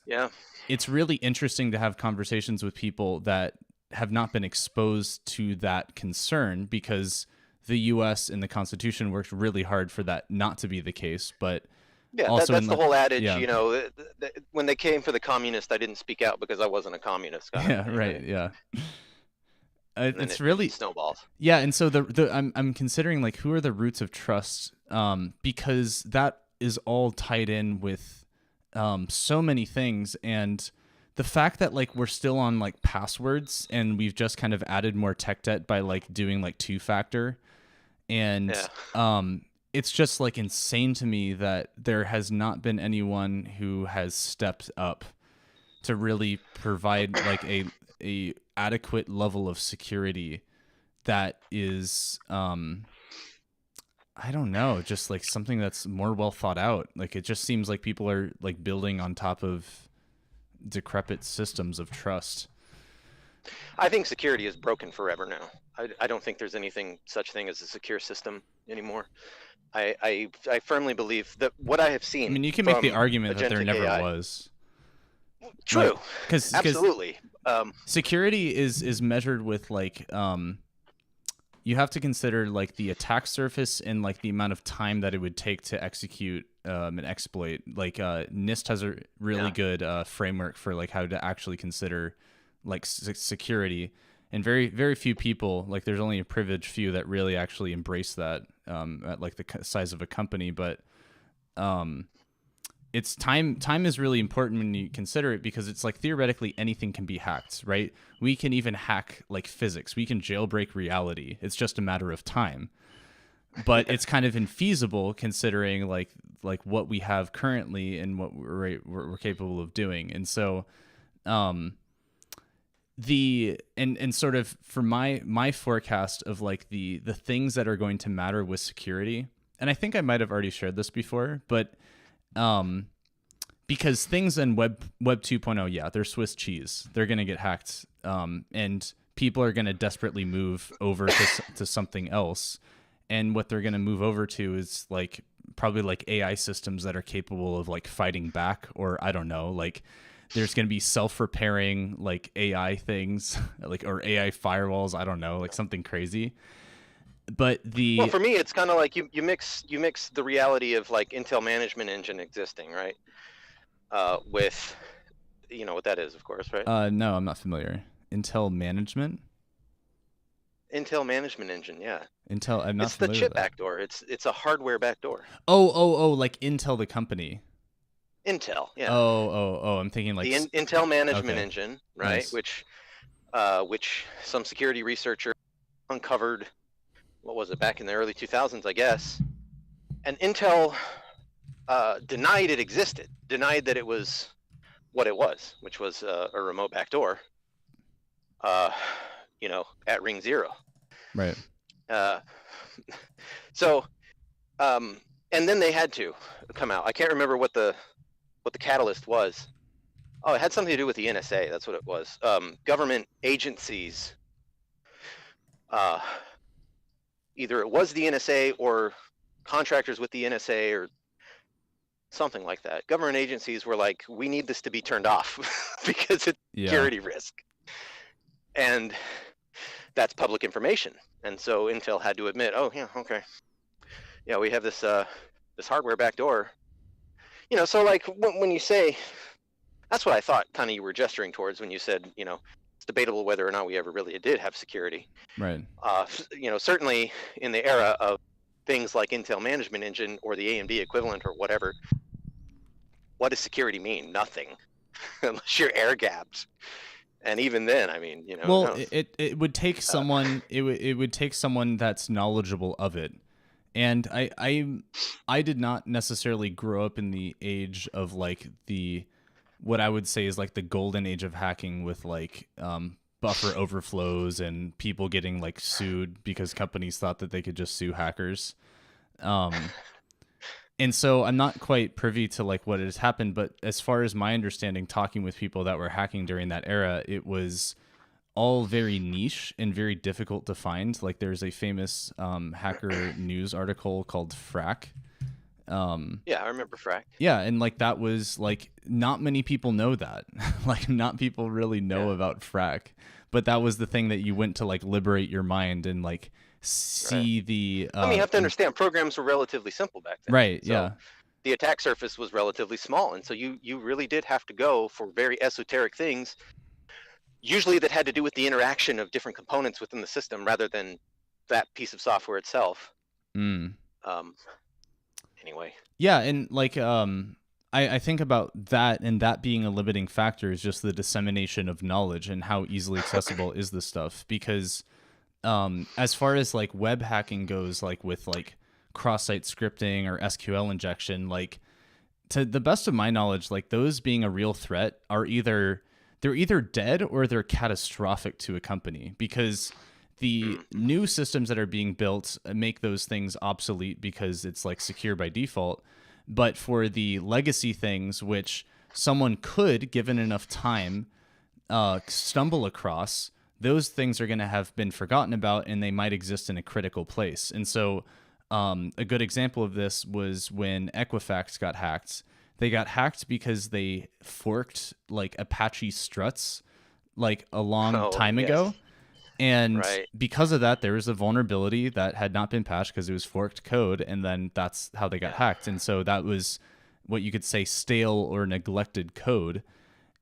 Speaker 1: really interesting to have conversations with people that have not been exposed to that concern because the U.S. and the Constitution worked really hard for that not to be the case. But also
Speaker 2: that's the whole adage. You know, when they came for the communist, I didn't speak out because I wasn't a communist.
Speaker 1: It's really
Speaker 2: snowballs.
Speaker 1: Yeah, and so I'm considering like who are the roots of trust, because that is all tied in with so many things, and the fact that like we're still on like passwords and we've just kind of added more tech debt by like doing like 2-factor, and it's just like insane to me that there has not been anyone who has stepped up to really provide like a adequate level of security that is I don't know, just like something that's more well thought out. Like it just seems like people are like building on top of decrepit systems of trust.
Speaker 2: I think security is broken forever now. I don't think there's anything such thing as a secure system anymore. I firmly believe that what I have seen.
Speaker 1: I mean, you can make the
Speaker 2: from
Speaker 1: argument that there
Speaker 2: agentic
Speaker 1: never
Speaker 2: AI
Speaker 1: was.
Speaker 2: True.
Speaker 1: Because
Speaker 2: Absolutely.
Speaker 1: security is measured with like you have to consider like the attack surface and like the amount of time that it would take to execute an exploit. Like NIST has a really good framework for like how to actually consider like security, and very few people, like there's only a privileged few that really actually embrace that at like the size of a company. But it's time is really important when you consider it, because it's like theoretically anything can be hacked, right? We can even hack like physics. We can jailbreak reality. It's just a matter of time. But it's kind of infeasible considering like what we have currently and what we're capable of doing. And so and sort of for my forecast of like the things that are going to matter with security, and I think I might have already shared this before, but because things in Web 2.0, yeah, they're Swiss cheese. They're going to get hacked, and people are going to desperately move over to something else. And what they're going to move over to is like probably like AI systems that are capable of like fighting back, or I don't know, like there's going to be self-repairing like AI things, like, or AI firewalls. I don't know, like something crazy. But
Speaker 2: well, for me, it's kind of like you mix the reality of like Intel Management Engine existing, right? With, you know what that is, of course, right?
Speaker 1: No, I'm not familiar. Intel Management
Speaker 2: Engine, yeah.
Speaker 1: Intel, I'm not
Speaker 2: it's the
Speaker 1: familiar
Speaker 2: chip
Speaker 1: with that.
Speaker 2: backdoor. It's a hardware backdoor.
Speaker 1: Oh, like Intel the company.
Speaker 2: Intel, yeah.
Speaker 1: Oh, I'm thinking like
Speaker 2: the Intel Management
Speaker 1: okay.
Speaker 2: Engine, right?
Speaker 1: Nice.
Speaker 2: Which some security researcher uncovered, what was it, back in the early 2000s, I guess. And Intel denied it existed, denied that it was what it was, which was a remote backdoor, you know, at ring 0.
Speaker 1: Right.
Speaker 2: So, and then they had to come out. I can't remember what the catalyst was. Oh, it had something to do with the NSA. That's what it was. Government agencies, either it was the NSA or contractors with the NSA or something like that. Government agencies were like, we need this to be turned off because it's a security risk. And that's public information. And so Intel had to admit, oh yeah, okay. Yeah, we have this this hardware backdoor. You know, so like when you say, that's what I thought kind of you were gesturing towards when you said, you know, it's debatable whether or not we ever really did have security.
Speaker 1: Right.
Speaker 2: You know, certainly in the era of things like Intel Management Engine or the AMD equivalent or whatever, what does security mean? Nothing, unless you're air gapped. And even then, I mean, you know.
Speaker 1: Well, it would take someone. It would take someone that's knowledgeable of it. And I did not necessarily grow up in the age of like what I would say is like the golden age of hacking with like buffer overflows and people getting like sued because companies thought that they could just sue hackers. And so I'm not quite privy to like what has happened, but as far as my understanding, talking with people that were hacking during that era, it was all very niche and very difficult to find. Like there's a famous hacker news article called Frack.
Speaker 2: Yeah, I remember Frack.
Speaker 1: Yeah, and like that was like not many people know that. Like not people really know about Frack, but that was the thing that you went to like liberate your mind and like see the.
Speaker 2: I mean, you have to understand programs were relatively simple back then.
Speaker 1: Right.
Speaker 2: So
Speaker 1: yeah.
Speaker 2: The attack surface was relatively small, and so you really did have to go for very esoteric things. Usually that had to do with the interaction of different components within the system rather than that piece of software itself. Anyway.
Speaker 1: Yeah, and like I think about that, and that being a limiting factor is just the dissemination of knowledge and how easily accessible is this stuff. Because as far as like web hacking goes, like with like cross-site scripting or SQL injection, like to the best of my knowledge, like those being a real threat are they're either dead or they're catastrophic to a company, because the new systems that are being built make those things obsolete because it's like secure by default. But for the legacy things, which someone could, given enough time, stumble across, those things are going to have been forgotten about, and they might exist in a critical place. And so a good example of this was when Equifax got hacked. They got hacked because they forked like Apache struts like a long time ago. And because of that, there was a vulnerability that had not been patched because it was forked code. And then that's how they got hacked. And so that was what you could say stale or neglected code.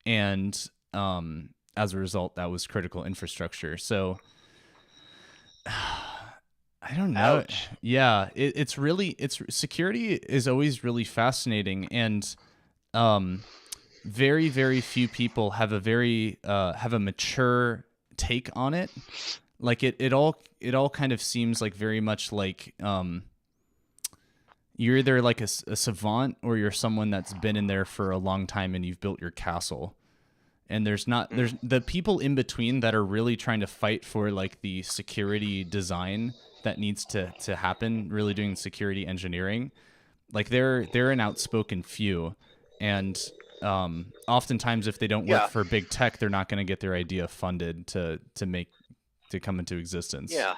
Speaker 1: And as a result, that was critical infrastructure. So I don't know.
Speaker 2: Ouch.
Speaker 1: Yeah, it's security is always really fascinating, and very, very few people have a mature take on it. Like it all kind of seems like very much like you're either like a savant or you're someone that's been in there for a long time and you've built your castle. And there's the people in between that are really trying to fight for like the security design that needs to happen, really doing security engineering. Like they're an outspoken few, and oftentimes if they don't work for big tech, they're not going to get their idea funded to come into existence.
Speaker 2: Yeah,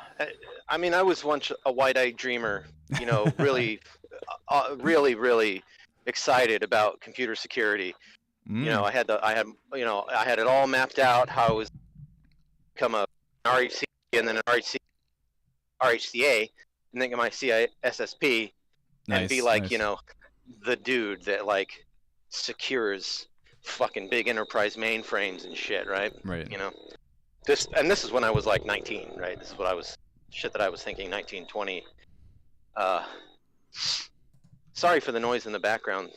Speaker 2: I mean, I was once a wide-eyed dreamer, you know, really, really excited about computer security. You know, I had it all mapped out how I was become a RHC and then an RHCA, and then get my CISSP, and be like, you know, the dude that like secures fucking big enterprise mainframes and shit, right?
Speaker 1: Right.
Speaker 2: You know, this is when I was like 19, right? This is what I was thinking, 19, 20. Sorry for the noise in the background.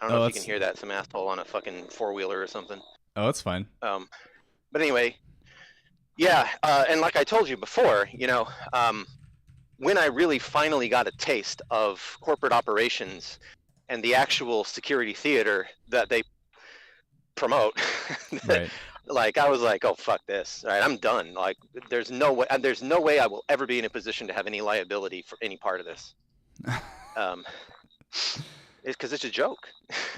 Speaker 2: I don't know if you can hear that. Some asshole on a fucking four-wheeler or something.
Speaker 1: Oh, it's fine.
Speaker 2: But anyway, yeah, and like I told you before, you know, when I really finally got a taste of corporate operations and the actual security theater that they promote,
Speaker 1: right.
Speaker 2: Like I was like, oh fuck this, right? I'm done. Like there's no way I will ever be in a position to have any liability for any part of this. It's because it's a joke.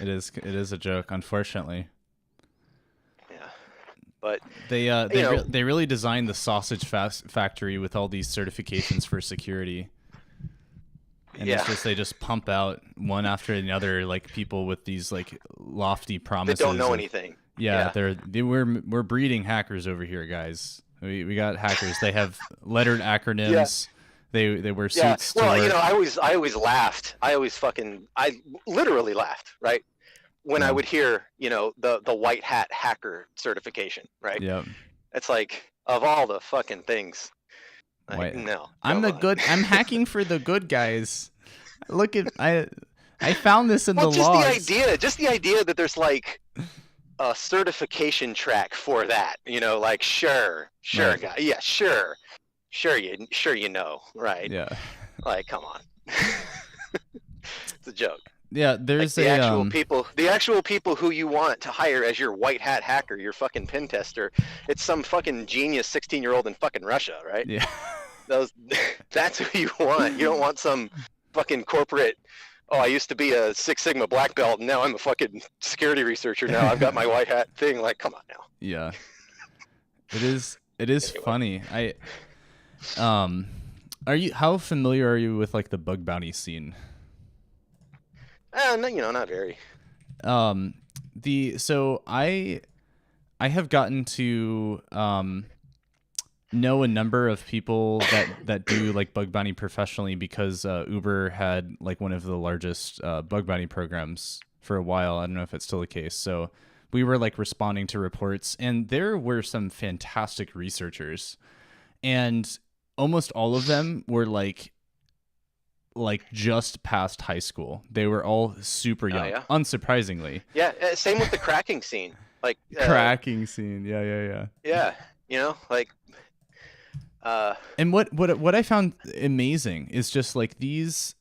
Speaker 1: It is a joke, unfortunately.
Speaker 2: Yeah, but
Speaker 1: they really designed the sausage factory with all these certifications for security, and it's just they just pump out one after another, like people with these like lofty promises.
Speaker 2: They don't know anything.
Speaker 1: Yeah, we're breeding hackers over here, guys. We got hackers. They have lettered acronyms. They wear suits.
Speaker 2: Yeah. Well, you know, I always laughed. I literally laughed, right? When I would hear, you know, the white hat hacker certification, right?
Speaker 1: Yeah.
Speaker 2: It's like, of all the fucking things, like, no.
Speaker 1: I'm hacking for the good guys. Look at I found this in the logs.
Speaker 2: Just the idea that there's like a certification track for that, you know, like sure,
Speaker 1: right.
Speaker 2: Guy, yeah, sure you know, right?
Speaker 1: Yeah.
Speaker 2: Like, come on. It's a joke.
Speaker 1: Yeah, there's
Speaker 2: like the actual people who you want to hire as your white hat hacker, your fucking pen tester. It's some fucking genius 16-year-old in fucking Russia, right?
Speaker 1: Yeah.
Speaker 2: That's who you want. You don't want some fucking corporate. Oh, I used to be a Six Sigma black belt, and now I'm a fucking security researcher. Now I've got my white hat thing. Like, come on now.
Speaker 1: Yeah. It is anyway. Funny. How familiar are you with like the bug bounty scene?
Speaker 2: No, you know, not very.
Speaker 1: So I have gotten to know a number of people that do like bug bounty professionally because Uber had like one of the largest bug bounty programs for a while. I don't know if it's still the case. So we were like responding to reports, and there were some fantastic researchers, and almost all of them were like just past high school. They were all super young, unsurprisingly.
Speaker 2: Yeah, same with the cracking scene. Like
Speaker 1: cracking scene. Yeah.
Speaker 2: Yeah, you know, like.
Speaker 1: And what I found amazing is just like these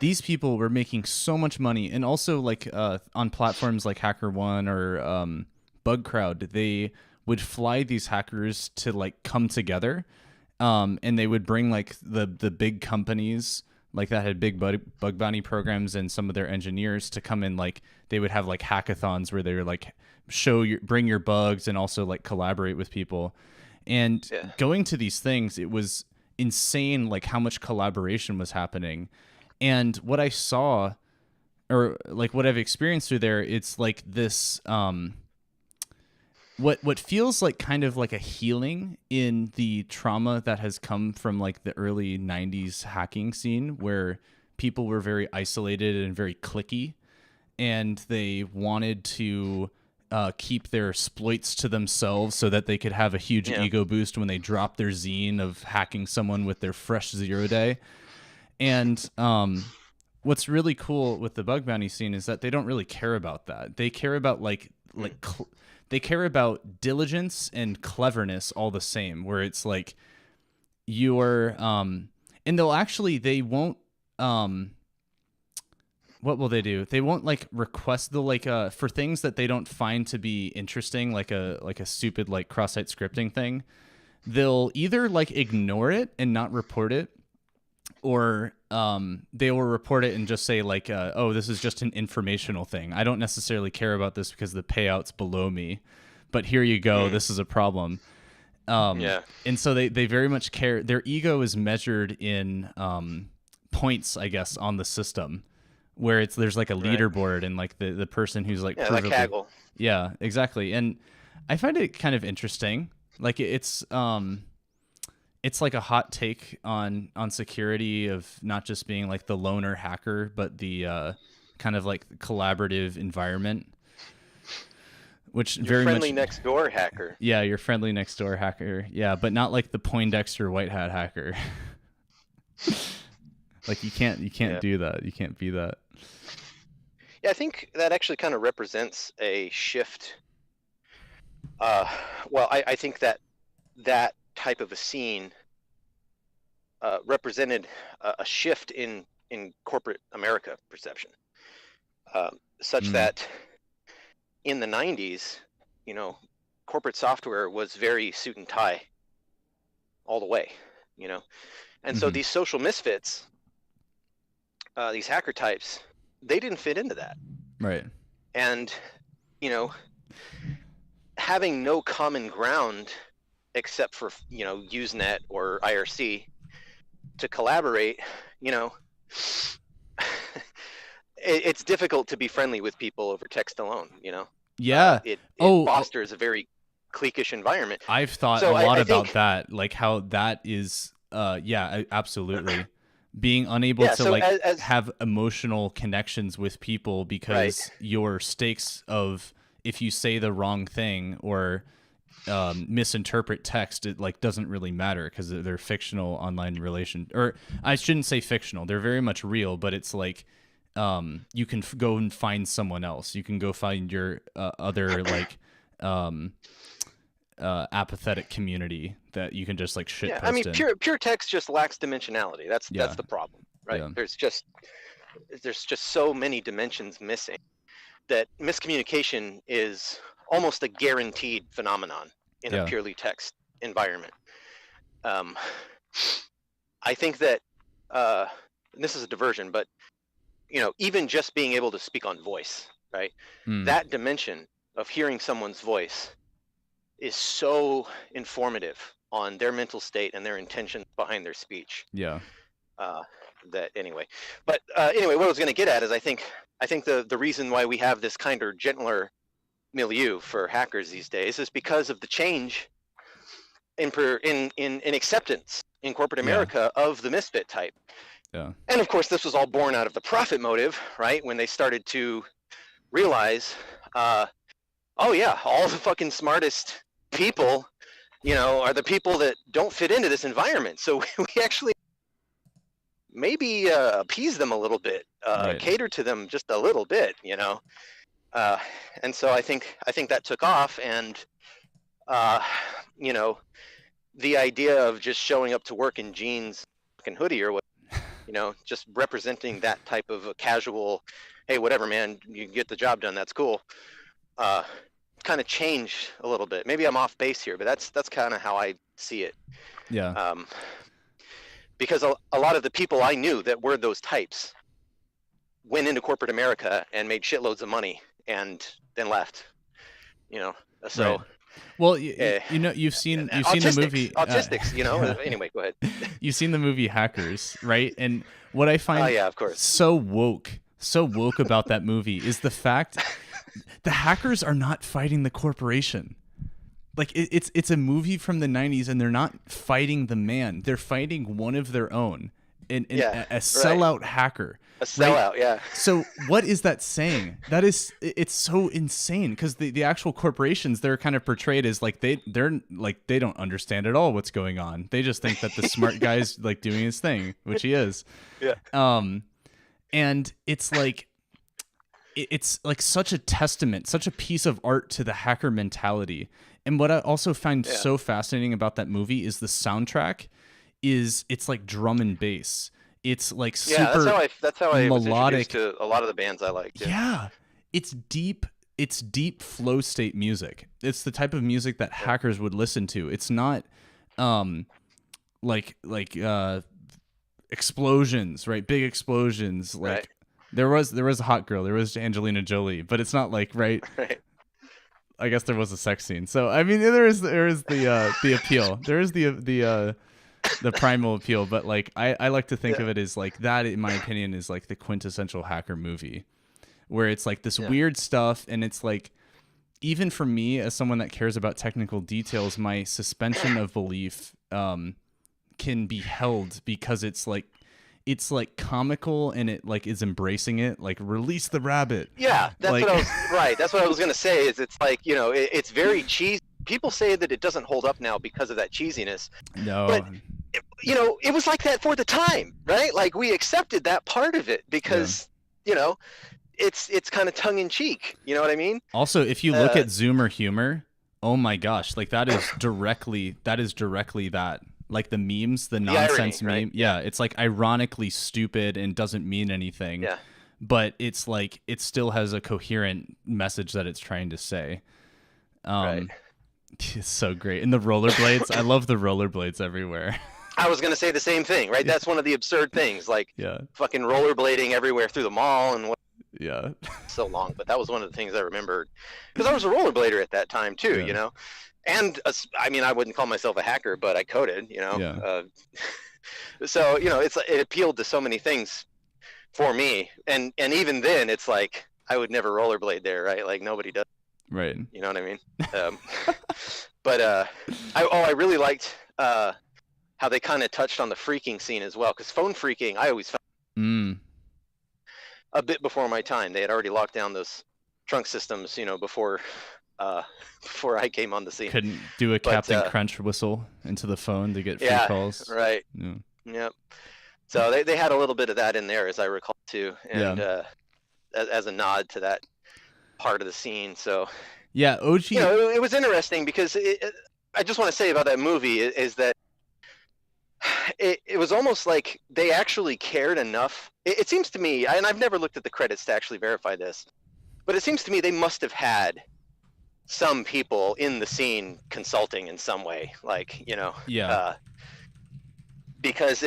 Speaker 1: these people were making so much money, and also like on platforms like HackerOne or BugCrowd, they would fly these hackers to like come together, and they would bring like the big companies like that had big bug bounty programs and some of their engineers to come in. Like they would have like hackathons where they were like bring your bugs and also like collaborate with people. And going to these things, it was insane like how much collaboration was happening. And what I saw, or like what I've experienced through there, it's like this what feels like kind of like a healing in the trauma that has come from like the early 90s hacking scene, where people were very isolated and very cliquey, and they wanted to keep their exploits to themselves so that they could have a huge ego boost when they drop their zine of hacking someone with their fresh 0 day. And what's really cool with the bug bounty scene is that they don't really care about that. They care about they care about diligence and cleverness all the same, where it's like you're and they won't what will they do? They won't like request for things that they don't find to be interesting, like a stupid like cross-site scripting thing. They'll either like ignore it and not report it, or they will report it and just say like, oh, this is just an informational thing. I don't necessarily care about this because the payout's below me, but here you go. This is a problem. And so they very much care. Their ego is measured in points, I guess, on the system, where there's like a leaderboard and like the person who's like,
Speaker 2: like Kaggle.
Speaker 1: Yeah, exactly. And I find it kind of interesting. Like it's like a hot take on security of not just being like the loner hacker, but the kind of like collaborative environment, which
Speaker 2: your
Speaker 1: very
Speaker 2: friendly
Speaker 1: much
Speaker 2: next door hacker.
Speaker 1: Yeah, your friendly next door hacker. Yeah, but not like the Poindexter white hat hacker. Like you can't do that. You can't be that.
Speaker 2: Yeah, I think that actually kind of represents a shift. Well, I think that type of a scene represented a shift in corporate America perception, such that in the 90s, corporate software was very suit and tie all the way, and so these social misfits, these hacker types, they didn't fit into that.
Speaker 1: Right.
Speaker 2: And, having no common ground except for, Usenet or IRC to collaborate, it's difficult to be friendly with people over text alone,
Speaker 1: Yeah.
Speaker 2: It fosters a very cliquish environment.
Speaker 1: I've thought a lot about that, like how that is, absolutely. Being unable to have emotional connections with people because your stakes of if you say the wrong thing or misinterpret text, it like doesn't really matter because they're fictional online or I shouldn't say fictional. They're very much real, but it's like you can go and find someone else. You can go find your other like apathetic community that you can just like shit post
Speaker 2: I mean,
Speaker 1: in.
Speaker 2: pure text just lacks dimensionality. That's the problem, right? There's just so many dimensions missing that miscommunication is almost a guaranteed phenomenon in a purely text environment. I think that and this is a diversion, but even just being able to speak on voice, right? That dimension of hearing someone's voice is so informative on their mental state and their intention behind their speech. That anyway. But anyway, what I was going to get at is I think the reason why we have this kinder, gentler milieu for hackers these days is because of the change in acceptance in corporate America of the misfit type. And of course, this was all born out of the profit motive, right? When they started to realize, all the fucking smartest people, are the people that don't fit into this environment. So we actually maybe appease them a little bit, cater to them just a little bit, and so I think that took off, and the idea of just showing up to work in jeans and hoodie or what, you know, just representing that type of a casual, hey, whatever, man, you get the job done, that's cool. Kind of changed a little bit. Maybe I'm off base here, but that's kind of how I see it.
Speaker 1: Yeah.
Speaker 2: Because a lot of the people I knew that were those types went into corporate America and made shitloads of money and then left. You know, so.
Speaker 1: Right. Well, you know, you've seen the movie
Speaker 2: Autistics, you know. Anyway, go ahead.
Speaker 1: You've seen the movie Hackers, right? And what I find
Speaker 2: yeah, of course.
Speaker 1: so woke about that movie is the fact the hackers are not fighting the corporation. Like it's a movie from the 90s, and they're not fighting the man. They're fighting one of their own, a sellout hacker.
Speaker 2: A sellout,
Speaker 1: right?
Speaker 2: Yeah.
Speaker 1: So what is that saying? It's so insane, because the actual corporations, they're kind of portrayed as like they don't understand at all what's going on. They just think that the smart guy's like doing his thing, which he is.
Speaker 2: Yeah.
Speaker 1: And it's like such a testament, such a piece of art to the hacker mentality. And what I also find so fascinating about that movie is the soundtrack. It's like drum and bass. It's like super
Speaker 2: that's how I was
Speaker 1: melodic
Speaker 2: introduced to a lot of the bands I liked.
Speaker 1: Yeah. It's deep flow state music. It's the type of music that hackers would listen to. It's not like explosions, right? Big explosions. Like
Speaker 2: right.
Speaker 1: there was a hot girl, there was Angelina Jolie, but it's not like right. I guess there was a sex scene. So I mean, there is the appeal. There is the primal appeal, but like I like to think of it as like that, in my opinion, is like the quintessential hacker movie, where it's like this weird stuff, and it's like, even for me as someone that cares about technical details, my suspension of belief can be held, because it's like comical, and it like is embracing it, like release the rabbit.
Speaker 2: Yeah, that's
Speaker 1: like,
Speaker 2: what I was right. That's what I was gonna say. Is it's like, you know, it's very cheesy. People say that it doesn't hold up now because of that cheesiness.
Speaker 1: No,
Speaker 2: but you know, it was like that for the time, right? Like we accepted that part of it because you know, it's kind of tongue in cheek. You know what I mean?
Speaker 1: Also, if you look at Zoomer humor, oh my gosh, like that is directly that. Like the memes, the nonsense
Speaker 2: irony,
Speaker 1: meme.
Speaker 2: right?
Speaker 1: Yeah, it's like ironically stupid and doesn't mean anything.
Speaker 2: Yeah.
Speaker 1: But it's like it still has a coherent message that it's trying to say.
Speaker 2: Right.
Speaker 1: It's so great. And the rollerblades, I love the rollerblades everywhere.
Speaker 2: I was gonna say the same thing, right? That's one of the absurd things, like fucking rollerblading everywhere through the mall and what.
Speaker 1: Yeah.
Speaker 2: So long, but that was one of the things I remembered, because I was a rollerblader at that time too, you know. And I mean, I wouldn't call myself a hacker, but I coded, you know.
Speaker 1: Yeah.
Speaker 2: So you know, it appealed to so many things for me, and even then, it's like I would never rollerblade there, right? Like nobody does.
Speaker 1: Right.
Speaker 2: You know what I mean? But I really liked how they kind of touched on the freaking scene as well, because phone freaking I always found a bit before my time. They had already locked down those trunk systems, you know, before I came on the scene.
Speaker 1: Couldn't do a Captain Crunch whistle into the phone to get free calls.
Speaker 2: Right.
Speaker 1: Yeah.
Speaker 2: Yep. So they had a little bit of that in there, as I recall too, and as a nod to that part of the scene. So
Speaker 1: yeah, OG.
Speaker 2: You know, it was interesting because I just want to say about that movie is that it was almost like they actually cared enough. It seems to me, and I've never looked at the credits to actually verify this, but it seems to me they must have had some people in the scene consulting in some way, like, you know, because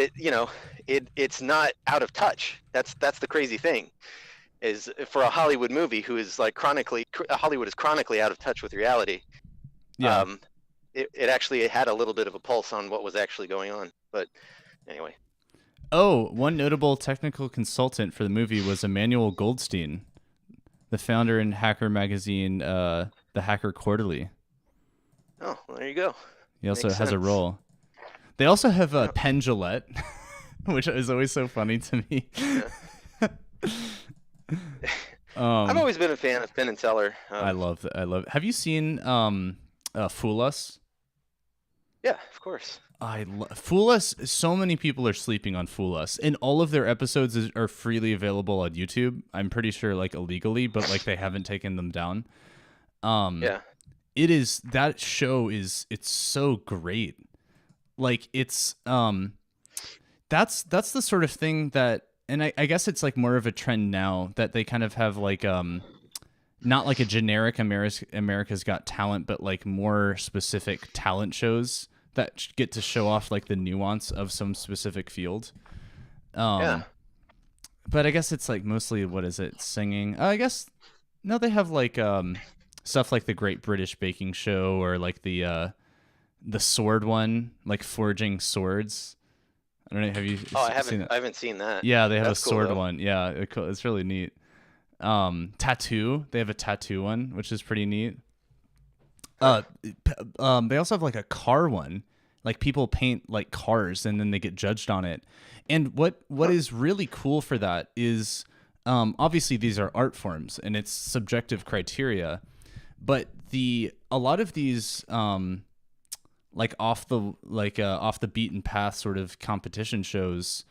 Speaker 2: it's not out of touch. That's the crazy thing, is for a Hollywood movie who is like Hollywood is chronically out of touch with reality.
Speaker 1: Yeah.
Speaker 2: It actually had a little bit of a pulse on what was actually going on. But anyway.
Speaker 1: Oh, one notable technical consultant for the movie was Emmanuel Goldstein, the founder and hacker magazine, The Hacker Quarterly.
Speaker 2: Oh, well, there you go.
Speaker 1: He also has a role. They also have Penn Jillette, which is always so funny to me.
Speaker 2: Yeah. I've always been a fan of Penn and Teller.
Speaker 1: I love it. Have you seen Fool Us?
Speaker 2: Yeah, of course.
Speaker 1: Fool Us. So many people are sleeping on Fool Us, and all of their episodes are freely available on YouTube. I'm pretty sure, like, illegally, but like they haven't taken them down. It is, that show is, it's so great. Like, it's that that's the sort of thing that, and I guess it's like more of a trend now that they kind of have like not like a generic America's Got Talent, but like more specific talent shows that get to show off like the nuance of some specific field.
Speaker 2: Yeah.
Speaker 1: But I guess it's like mostly, what is it, singing? I guess no, they have like stuff like the Great British Baking Show, or like the sword one, like forging swords. I don't know. Have you?
Speaker 2: Oh,
Speaker 1: seen that?
Speaker 2: I haven't seen that.
Speaker 1: Yeah, they have
Speaker 2: That's
Speaker 1: a
Speaker 2: cool,
Speaker 1: sword
Speaker 2: though.
Speaker 1: one. Yeah, it's really neat. Tattoo. They have a tattoo one, which is pretty neat. They also have like a car one. Like people paint like cars and then they get judged on it. And what is really cool for that is, obviously these are art forms and it's subjective criteria, but a lot of these like off the beaten path sort of competition shows,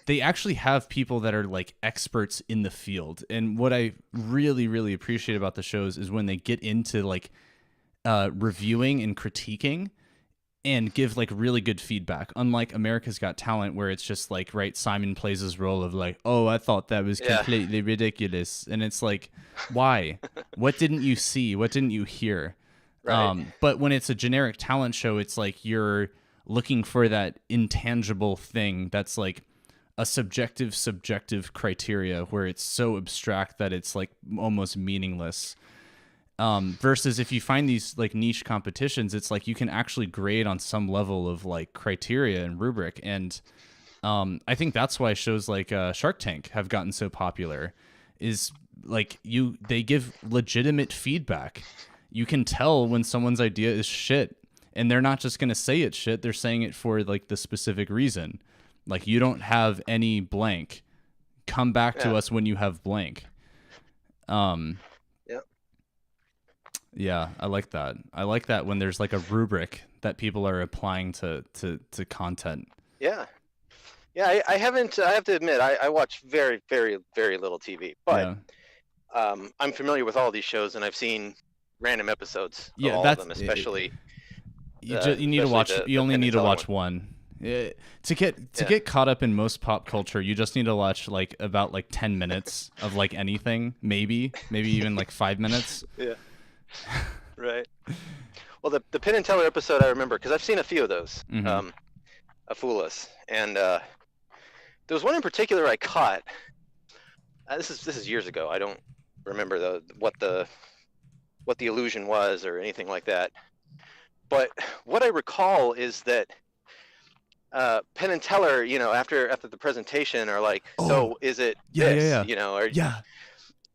Speaker 1: they actually have people that are like experts in the field. And what I really, really appreciate about the shows is when they get into like reviewing and critiquing and give like really good feedback. Unlike America's Got Talent, where it's just like, right, Simon plays his role of like, oh, I thought that was completely ridiculous. And it's like, why? What didn't you see? What didn't you hear?
Speaker 2: Right.
Speaker 1: But when it's a generic talent show, it's like you're looking for that intangible thing that's like a subjective criteria where it's so abstract that it's like almost meaningless. Versus if you find these like niche competitions, it's like you can actually grade on some level of like criteria and rubric. And I think that's why shows like Shark Tank have gotten so popular, is like they give legitimate feedback. You can tell when someone's idea is shit, and they're not just going to say it's shit. They're saying it for like the specific reason. Like, you don't have any blank. Come back to us when you have blank. Yeah, I like that. I like that when there's like a rubric that people are applying to content.
Speaker 2: Yeah. Yeah, I haven't. I have to admit, I watch very, very, very little TV, but I'm familiar with all these shows, and I've seen random episodes of all of them, especially.
Speaker 1: You need to watch. You only need to watch one. To get caught up in most pop culture, you just need to watch like about like 10 minutes of like anything, maybe even like 5 minutes.
Speaker 2: Yeah. Right. Well, the Penn and Teller episode I remember, because I've seen a few of those.
Speaker 1: Mm-hmm.
Speaker 2: A Fool Us, and there was one in particular I caught. This is years ago. I don't remember what the illusion was or anything like that. But what I recall is that Penn and Teller, after the presentation, are like, so is it this?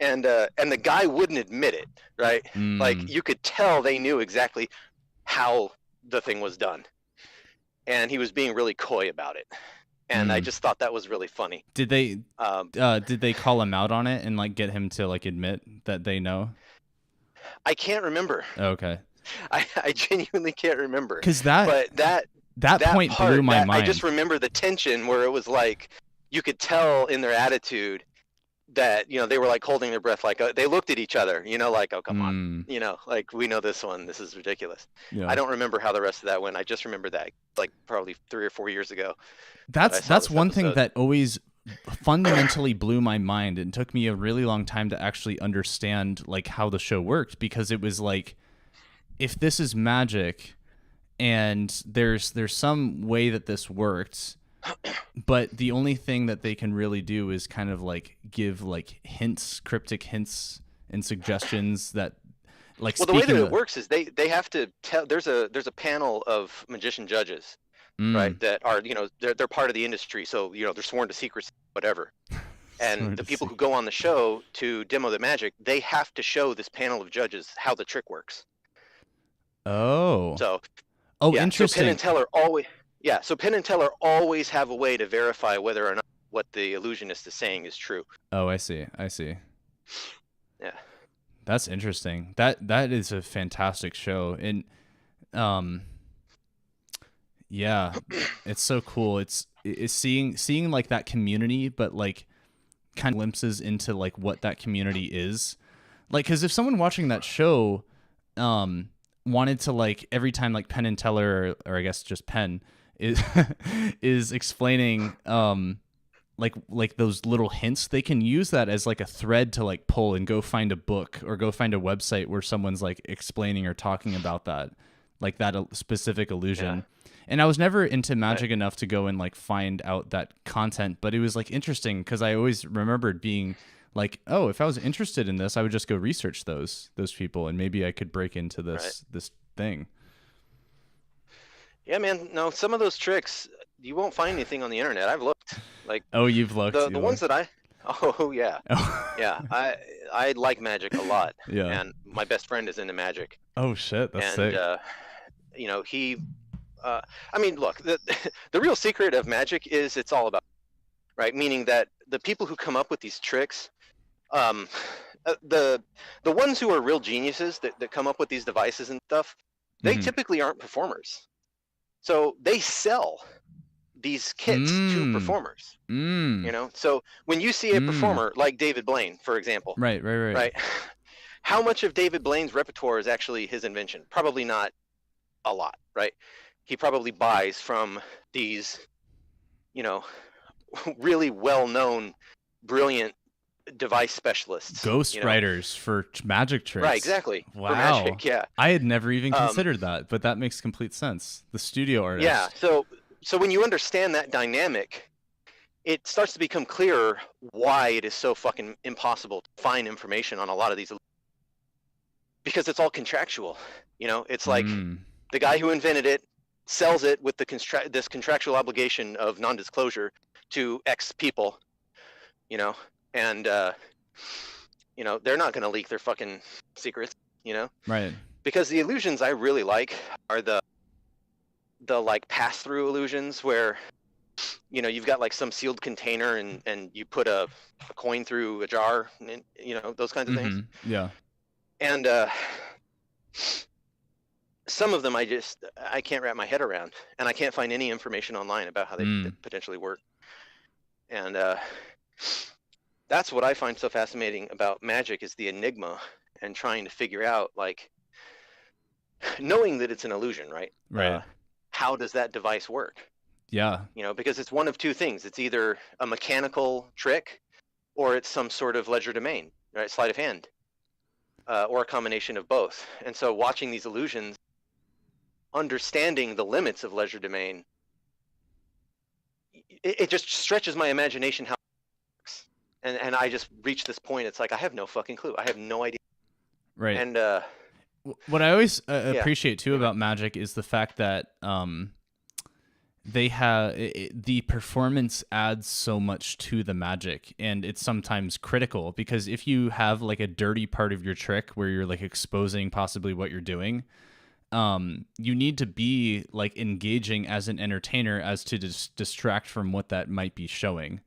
Speaker 2: And the guy wouldn't admit it, right? Like, you could tell they knew exactly how the thing was done, and he was being really coy about it. And I just thought that was really funny.
Speaker 1: Did they call him out on it and like get him to like admit that they know?
Speaker 2: I can't remember.
Speaker 1: Okay.
Speaker 2: I genuinely can't remember.
Speaker 1: Because that point
Speaker 2: part,
Speaker 1: blew my mind.
Speaker 2: I just remember the tension where it was like, you could tell in their attitude that they were like holding their breath, like they looked at each other, like, oh, come on, like, we know this one, this is ridiculous. I don't remember how the rest of that went. I just remember that like probably 3 or 4 years ago.
Speaker 1: That's one thing that always fundamentally blew my mind. It took me a really long time to actually understand like how the show worked, because it was like, if this is magic and there's some way that this worked, but the only thing that they can really do is kind of like give like hints, cryptic hints and suggestions that, like,
Speaker 2: well, the way that it works is they have to tell. There's a panel of magician judges, right? That are they're part of the industry, so they're sworn to secrecy, whatever. And the people who go on the show to demo the magic, they have to show this panel of judges how the trick works. Interesting. So Penn and Teller always. Yeah, so Penn and Teller always have a way to verify whether or not what the illusionist is saying is true.
Speaker 1: Oh, I see.
Speaker 2: Yeah.
Speaker 1: That's interesting. That is a fantastic show. And yeah, it's so cool. It's seeing like that community, but like kind of glimpses into like what that community is. Like, cuz if someone watching that show wanted to, like, every time like Penn and Teller, or I guess just Penn, is is explaining like those little hints. They can use that as like a thread to like pull and go find a book or go find a website where someone's like explaining or talking about that, like that specific illusion.
Speaker 2: Yeah.
Speaker 1: And I was never into magic enough to go and like find out that content, but it was like interesting because I always remembered being like, oh, if I was interested in this, I would just go research those people, and maybe I could break into this thing.
Speaker 2: Yeah, man. No, some of those tricks you won't find anything on the internet. I've looked. Like
Speaker 1: Oh, you've looked.
Speaker 2: the ones that I. Oh yeah,
Speaker 1: Oh.
Speaker 2: yeah. I like magic a lot.
Speaker 1: Yeah.
Speaker 2: And my best friend is into magic.
Speaker 1: Oh shit, that's
Speaker 2: And
Speaker 1: sick.
Speaker 2: you know, he. I mean, look, the the real secret of magic is it's all about, right? Meaning that the people who come up with these tricks, the ones who are real geniuses that come up with these devices and stuff, they
Speaker 1: Mhm.
Speaker 2: typically aren't performers. So they sell these kits to performers. You know, so when you see a performer like David Blaine, for example,
Speaker 1: Right.
Speaker 2: right? How much of David Blaine's repertoire is actually his invention? Probably not a lot, right? He probably buys from these, you know, really well-known, brilliant device specialists.
Speaker 1: Ghost
Speaker 2: you know?
Speaker 1: writers for magic tricks.
Speaker 2: Right, exactly.
Speaker 1: Wow.
Speaker 2: For magic, yeah.
Speaker 1: I had never even considered that, but that makes complete sense. The studio artist.
Speaker 2: Yeah. So when you understand that dynamic, it starts to become clearer why it is so fucking impossible to find information on a lot of these, because it's all contractual. You know, it's like the guy who invented it sells it with this contractual obligation of non-disclosure to X people, you know, and you know, they're not going to leak their fucking secrets, you know,
Speaker 1: Right.
Speaker 2: because the illusions I really like are the like pass-through illusions where, you know, you've got like some sealed container and you put a coin through a jar, and, you know, those kinds of things.
Speaker 1: Yeah.
Speaker 2: And some of them I can't wrap my head around, and I can't find any information online about how they potentially work. And that's what I find so fascinating about magic, is the enigma and trying to figure out, like, knowing that it's an illusion, right?
Speaker 1: Right.
Speaker 2: How does that device work?
Speaker 1: Yeah.
Speaker 2: You know, because it's one of two things. It's either a mechanical trick or it's some sort of legerdemain, right? Sleight of hand, or a combination of both. And so watching these illusions, understanding the limits of legerdemain, it just stretches my imagination how it works. And I just reach this point. It's like, I have no fucking clue. I have no idea.
Speaker 1: Right.
Speaker 2: And
Speaker 1: what I always appreciate too about magic is the fact that they have the performance adds so much to the magic, and it's sometimes critical, because if you have like a dirty part of your trick where you're like exposing possibly what you're doing, you need to be like engaging as an entertainer as to distract from what that might be showing.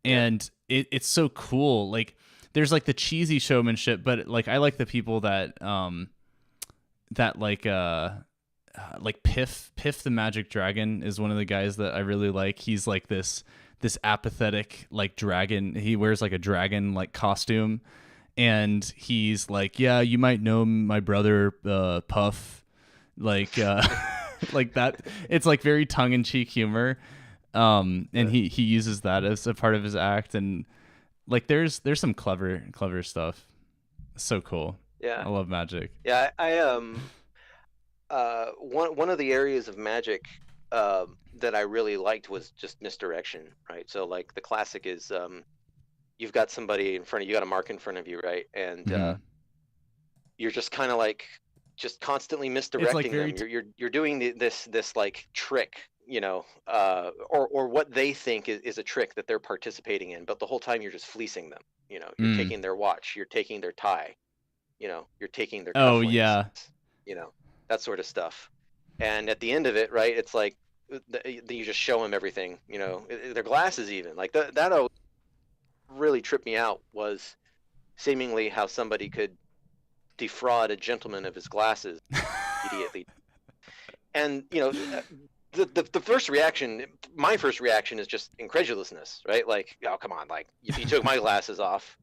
Speaker 1: And it's so cool. Like there's like the cheesy showmanship, but like I like the people that like Piff the Magic Dragon is one of the guys that I really like. He's like this apathetic like dragon. He wears like a dragon like costume, and he's like, yeah, you might know my brother Puff, like like that. It's like very tongue-in-cheek humor, and he uses that as a part of his act, and like there's some clever stuff. So cool.
Speaker 2: Yeah,
Speaker 1: I love magic.
Speaker 2: Yeah, I one of the areas of magic that I really liked was just misdirection, right? So like the classic is you've got somebody in front of you, got a mark in front of you, right? And you're just kind of like just constantly misdirecting them. You're doing this like trick, you know, or what they think is a trick that they're participating in, but the whole time you're just fleecing them. You know, you're taking their watch, you're taking their tie, you know, you're taking their cufflinks, you know, that sort of stuff. And at the end of it, right, it's like you just show them everything, you know, their glasses even. Like that really tripped me out, was seemingly how somebody could defraud a gentleman of his glasses immediately. And, you know, the first reaction, my first reaction is just incredulousness, right? Like, oh, come on, like if you took my glasses off,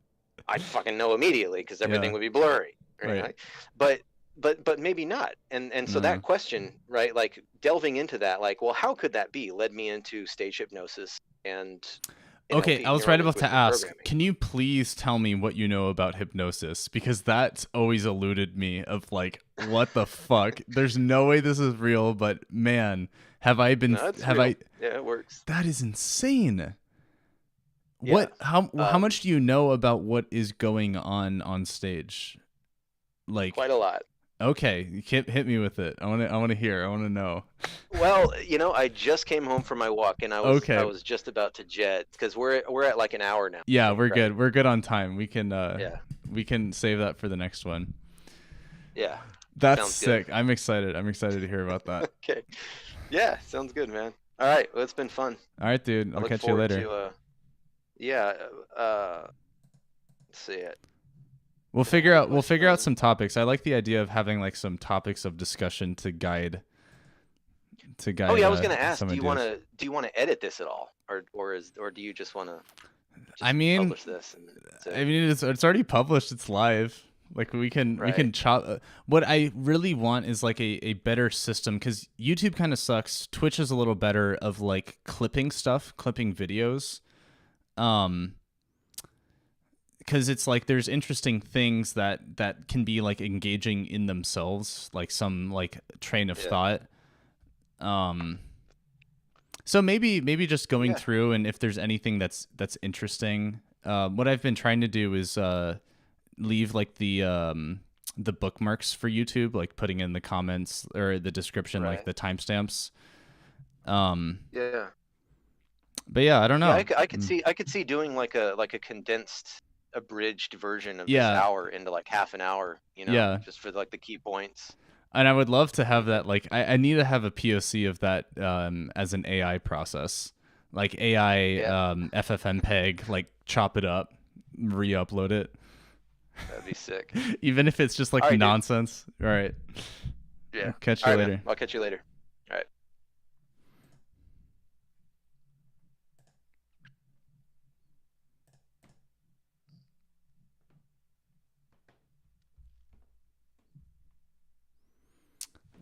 Speaker 2: I'd fucking know immediately because everything would be blurry, right? But but maybe not. And so
Speaker 1: Uh,
Speaker 2: that question, right, like delving into that, like, well, how could that be, led me into stage hypnosis and
Speaker 1: okay, I
Speaker 2: NLP,
Speaker 1: was
Speaker 2: neuro
Speaker 1: right about to
Speaker 2: linguistic
Speaker 1: ask.
Speaker 2: programming.
Speaker 1: Can you please tell me what you know about hypnosis? Because that's always eluded me of like, what the fuck? There's no way this is real, but man,
Speaker 2: No, it's
Speaker 1: have
Speaker 2: real.
Speaker 1: I
Speaker 2: Yeah, it works.
Speaker 1: that is insane.
Speaker 2: Yeah.
Speaker 1: What how
Speaker 2: Um,
Speaker 1: much do you know about what is going on stage?
Speaker 2: quite
Speaker 1: Like,
Speaker 2: a lot.
Speaker 1: okay, hit me with it. I want to hear. I want to know.
Speaker 2: Well, I just came home from my walk, and I
Speaker 1: Okay.
Speaker 2: was just about to jet because we're at like an hour now, I
Speaker 1: Yeah,
Speaker 2: think,
Speaker 1: we're
Speaker 2: right?
Speaker 1: good. We're good on time.
Speaker 2: Yeah.
Speaker 1: We can save that for the next one.
Speaker 2: Yeah.
Speaker 1: That's
Speaker 2: Sounds good.
Speaker 1: sick. I'm excited. I'm excited to hear about that.
Speaker 2: Okay. Yeah, sounds good, man. All right. Well, it's been fun.
Speaker 1: All right, dude.
Speaker 2: I
Speaker 1: I'll
Speaker 2: look
Speaker 1: catch you
Speaker 2: forward
Speaker 1: later.
Speaker 2: to yeah, uh let's see it. What do I
Speaker 1: We'll figure out
Speaker 2: spend?
Speaker 1: some topics. I like the idea of having like some topics of discussion to
Speaker 2: Oh
Speaker 1: guide
Speaker 2: yeah, I was gonna ask,
Speaker 1: some ideas.
Speaker 2: do you wanna edit this at all? Or do you just wanna
Speaker 1: I
Speaker 2: just
Speaker 1: mean,
Speaker 2: publish this and that's it?
Speaker 1: it's already published. It's live. Like we
Speaker 2: Right.
Speaker 1: can chop. What I really want is like a better system because YouTube kind of sucks. Twitch is a little better of like clipping stuff, clipping videos. Um, because it's like there's interesting things that can be like engaging in themselves, like some like train of
Speaker 2: Yeah.
Speaker 1: thought. Um, so maybe just going
Speaker 2: Yeah.
Speaker 1: through and if there's anything that's interesting. What I've been trying to do is leave like the bookmarks for YouTube, like putting in the comments or the description, like
Speaker 2: Right.
Speaker 1: the timestamps. Um,
Speaker 2: Yeah.
Speaker 1: but yeah, I don't
Speaker 2: Yeah,
Speaker 1: know.
Speaker 2: I could see doing like a condensed, abridged version of this
Speaker 1: Yeah,
Speaker 2: hour into like half an hour,
Speaker 1: yeah.
Speaker 2: just for like the key points.
Speaker 1: And I would love to have that. Like, I need to have a POC of that as an AI process, like AI
Speaker 2: Yeah,
Speaker 1: FFmpeg, like chop it up, re-upload it,
Speaker 2: that'd be sick.
Speaker 1: even if it's just
Speaker 2: All
Speaker 1: like
Speaker 2: right, dude.
Speaker 1: nonsense. All right,
Speaker 2: Yeah.
Speaker 1: I'll catch
Speaker 2: All
Speaker 1: you
Speaker 2: right, man.
Speaker 1: later.
Speaker 2: I'll catch you later. All right.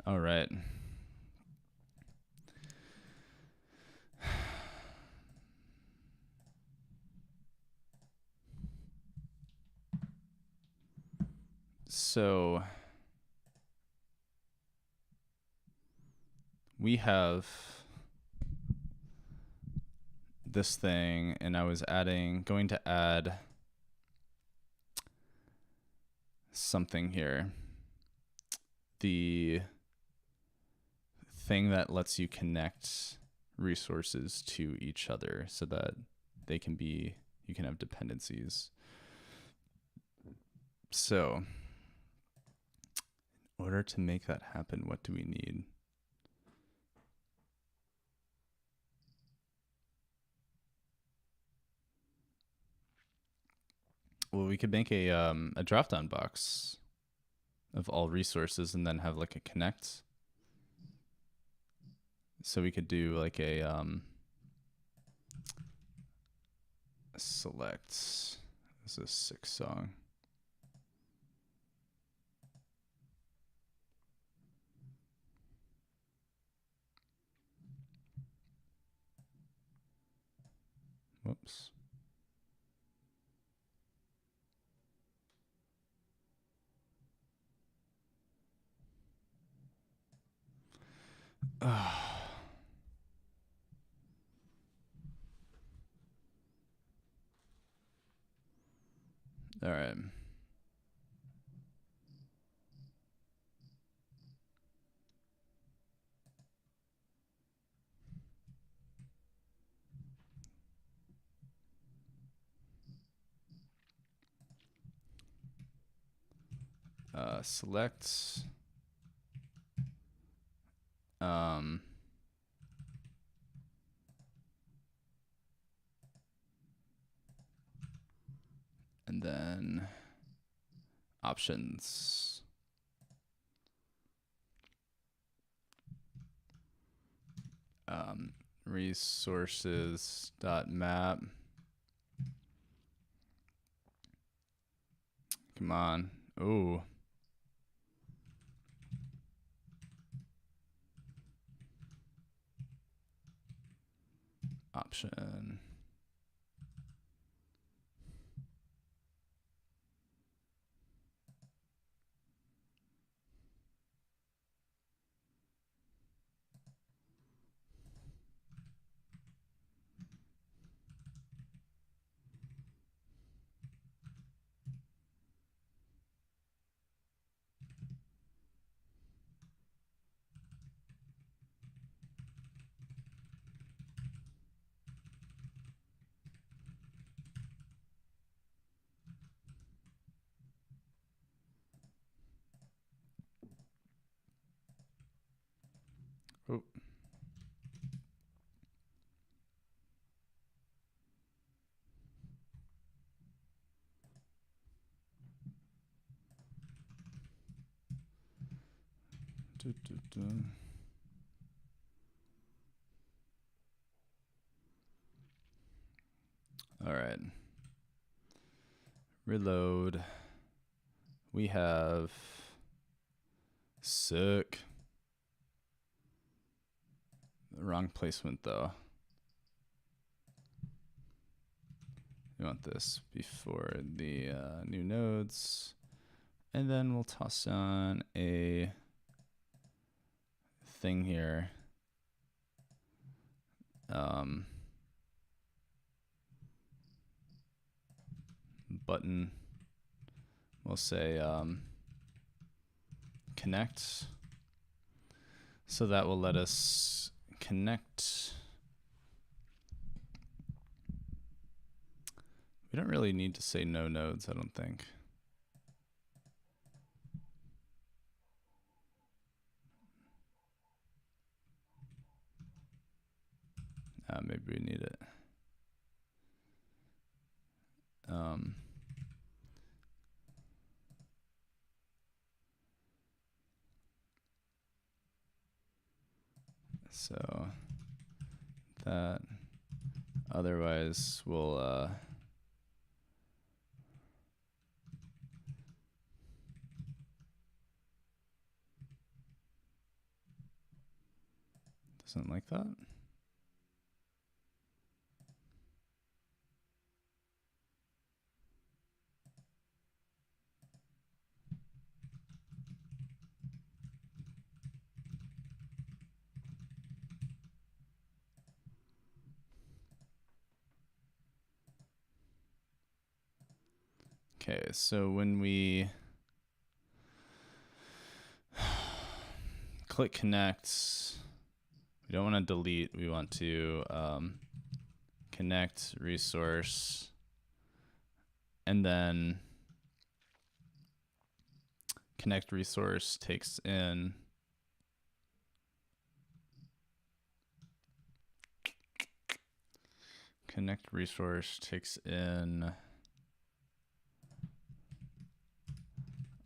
Speaker 1: All right. So we have this thing, and I was going to add something here. The thing that lets you connect resources to each other so that you can have dependencies. So, in order to make that happen, what do we need? Well, we could make a drop down box of all resources and then have like a connect. So we could do like a select. This is a 6 song. Whoops. All right. Select. Um, and then options. Resources dot map. Come on. Ooh. option. Oh. All right. Reload. We have sick. Wrong placement though. We want this before the new nodes. And then we'll toss on a thing here. Button. We'll say connect. So that will let us connect. We don't really need to say no nodes, I don't think. Maybe we need it. So that, otherwise we'll doesn't like that. Okay, so when we click connect, we don't want to delete, we want to connect resource, and then connect resource takes in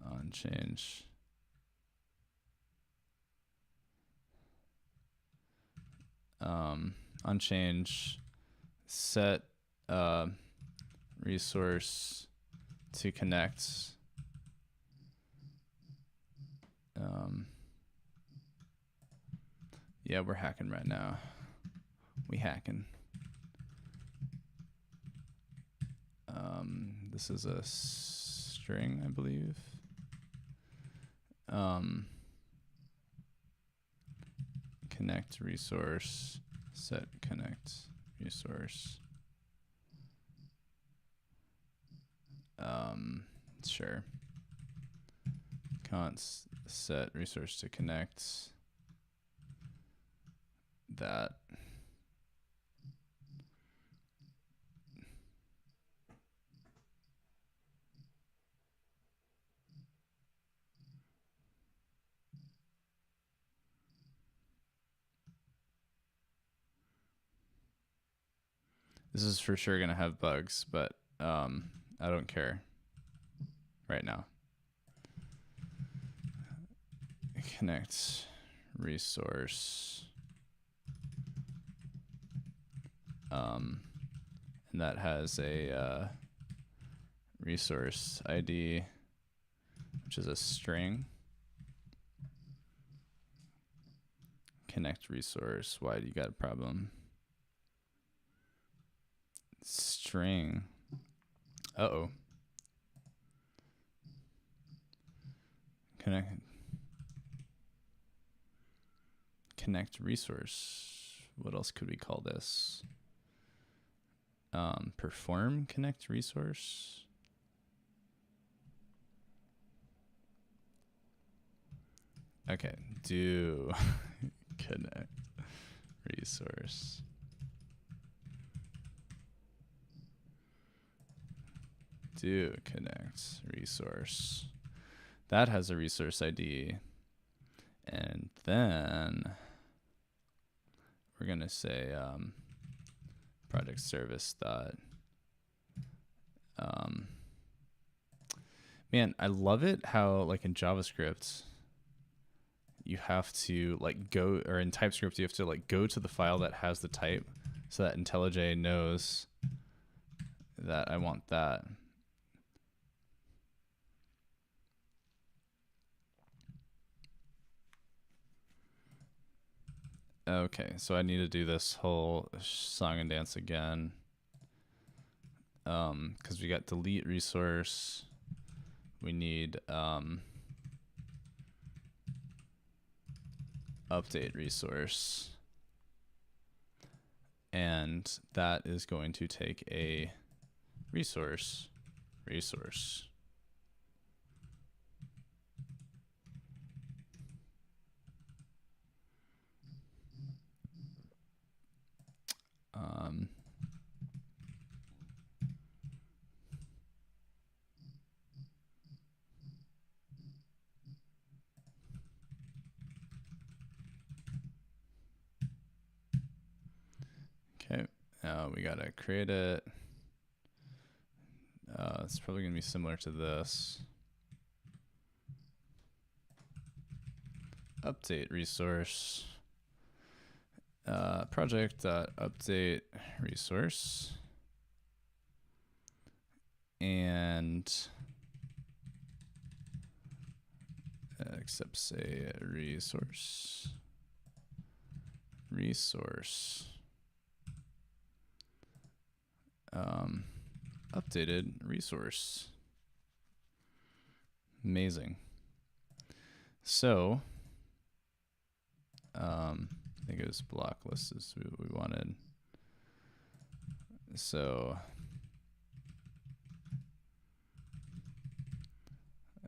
Speaker 1: on change. On change, set resource to connect. Yeah, we're hacking right now. We hacking. This is a string, I believe. Connect resource, set connect resource. Sure. Const set resource to connect that. This is for sure going to have bugs, but I don't care right now. Connect resource. And that has a resource ID, which is a string. Connect resource. Why do you got a problem? string. Uh-oh. Connect resource. What else could we call this? Perform connect resource. Okay, do connect resource. Do connect resource. That has a resource ID. And then we're gonna say project service dot. Man, I love it how like in JavaScript you have to like go, or in TypeScript you have to like go to the file that has the type so that IntelliJ knows that I want that. Okay, so I need to do this whole song and dance again. Because we got delete resource. We need update resource. And that is going to take a resource. Okay, we gotta create it. It's probably gonna be similar to this. Update resource. Project.update resource. And except say resource. Updated resource. Amazing. So I think it was block list is what we wanted. So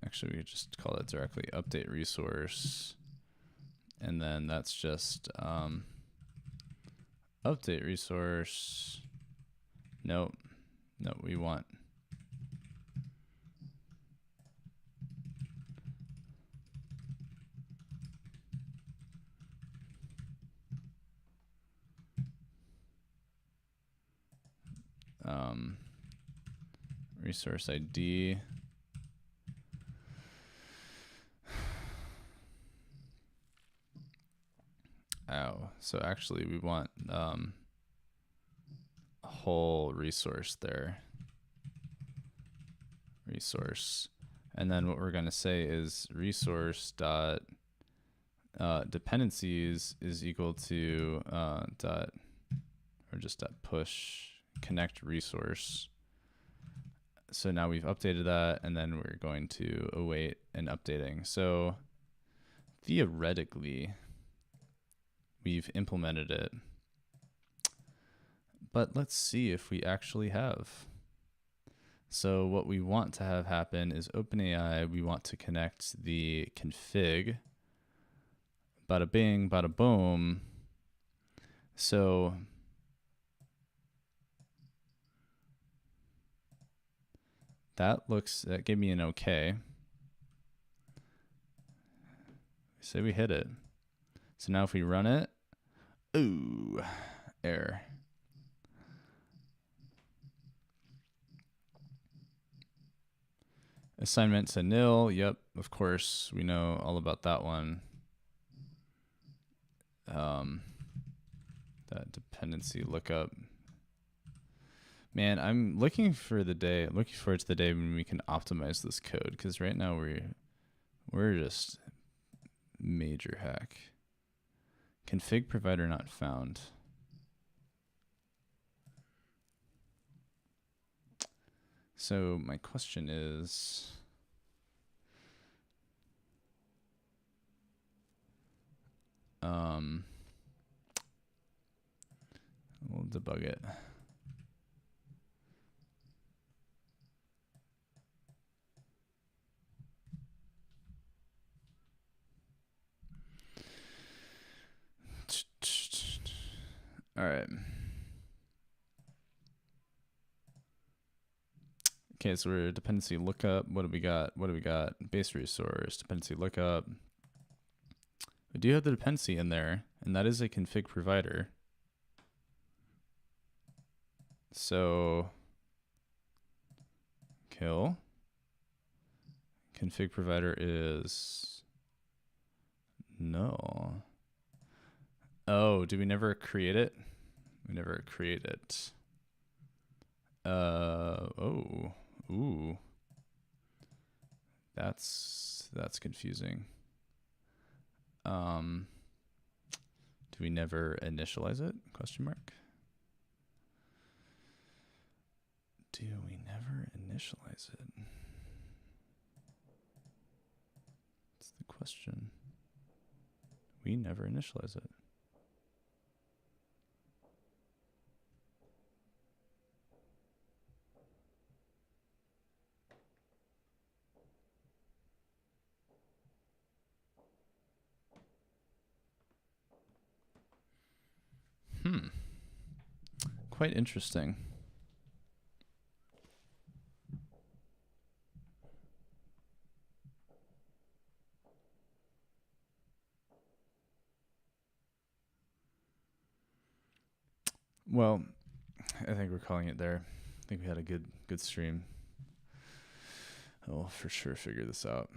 Speaker 1: actually we could just call it directly update resource, and then that's just update resource. Nope, we want resource ID. So actually we want a whole resource there. And then what we're going to say is resource dot dependencies is equal to dot, or just dot push connect resource. So now we've updated that, and then we're going to await an updating. So theoretically, we've implemented it, but let's see if we actually have. So what we want to have happen is OpenAI, we want to connect the config, bada bing, bada boom. So that gave me an okay. Say we hit it. So now if we run it, ooh, error. Assignment to nil. Yep, of course, we know all about that one. That dependency lookup. Man, I'm looking forward to the day when we can optimize this code, because right now we're just major hack. Config provider not found. So my question is, we'll debug it. All right. Okay, so we're dependency lookup. What do we got? What do we got? Base resource, dependency lookup. We do have the dependency in there, and that is a config provider. So kill. Config provider is no. Oh, did we never create it? We never create it. Oh, ooh. That's confusing. Do we never initialize it? Question mark. Do we never initialize it? That's the question. We never initialize it. Quite interesting. Well, I think we're calling it there. I think we had a good stream. I'll for sure figure this out.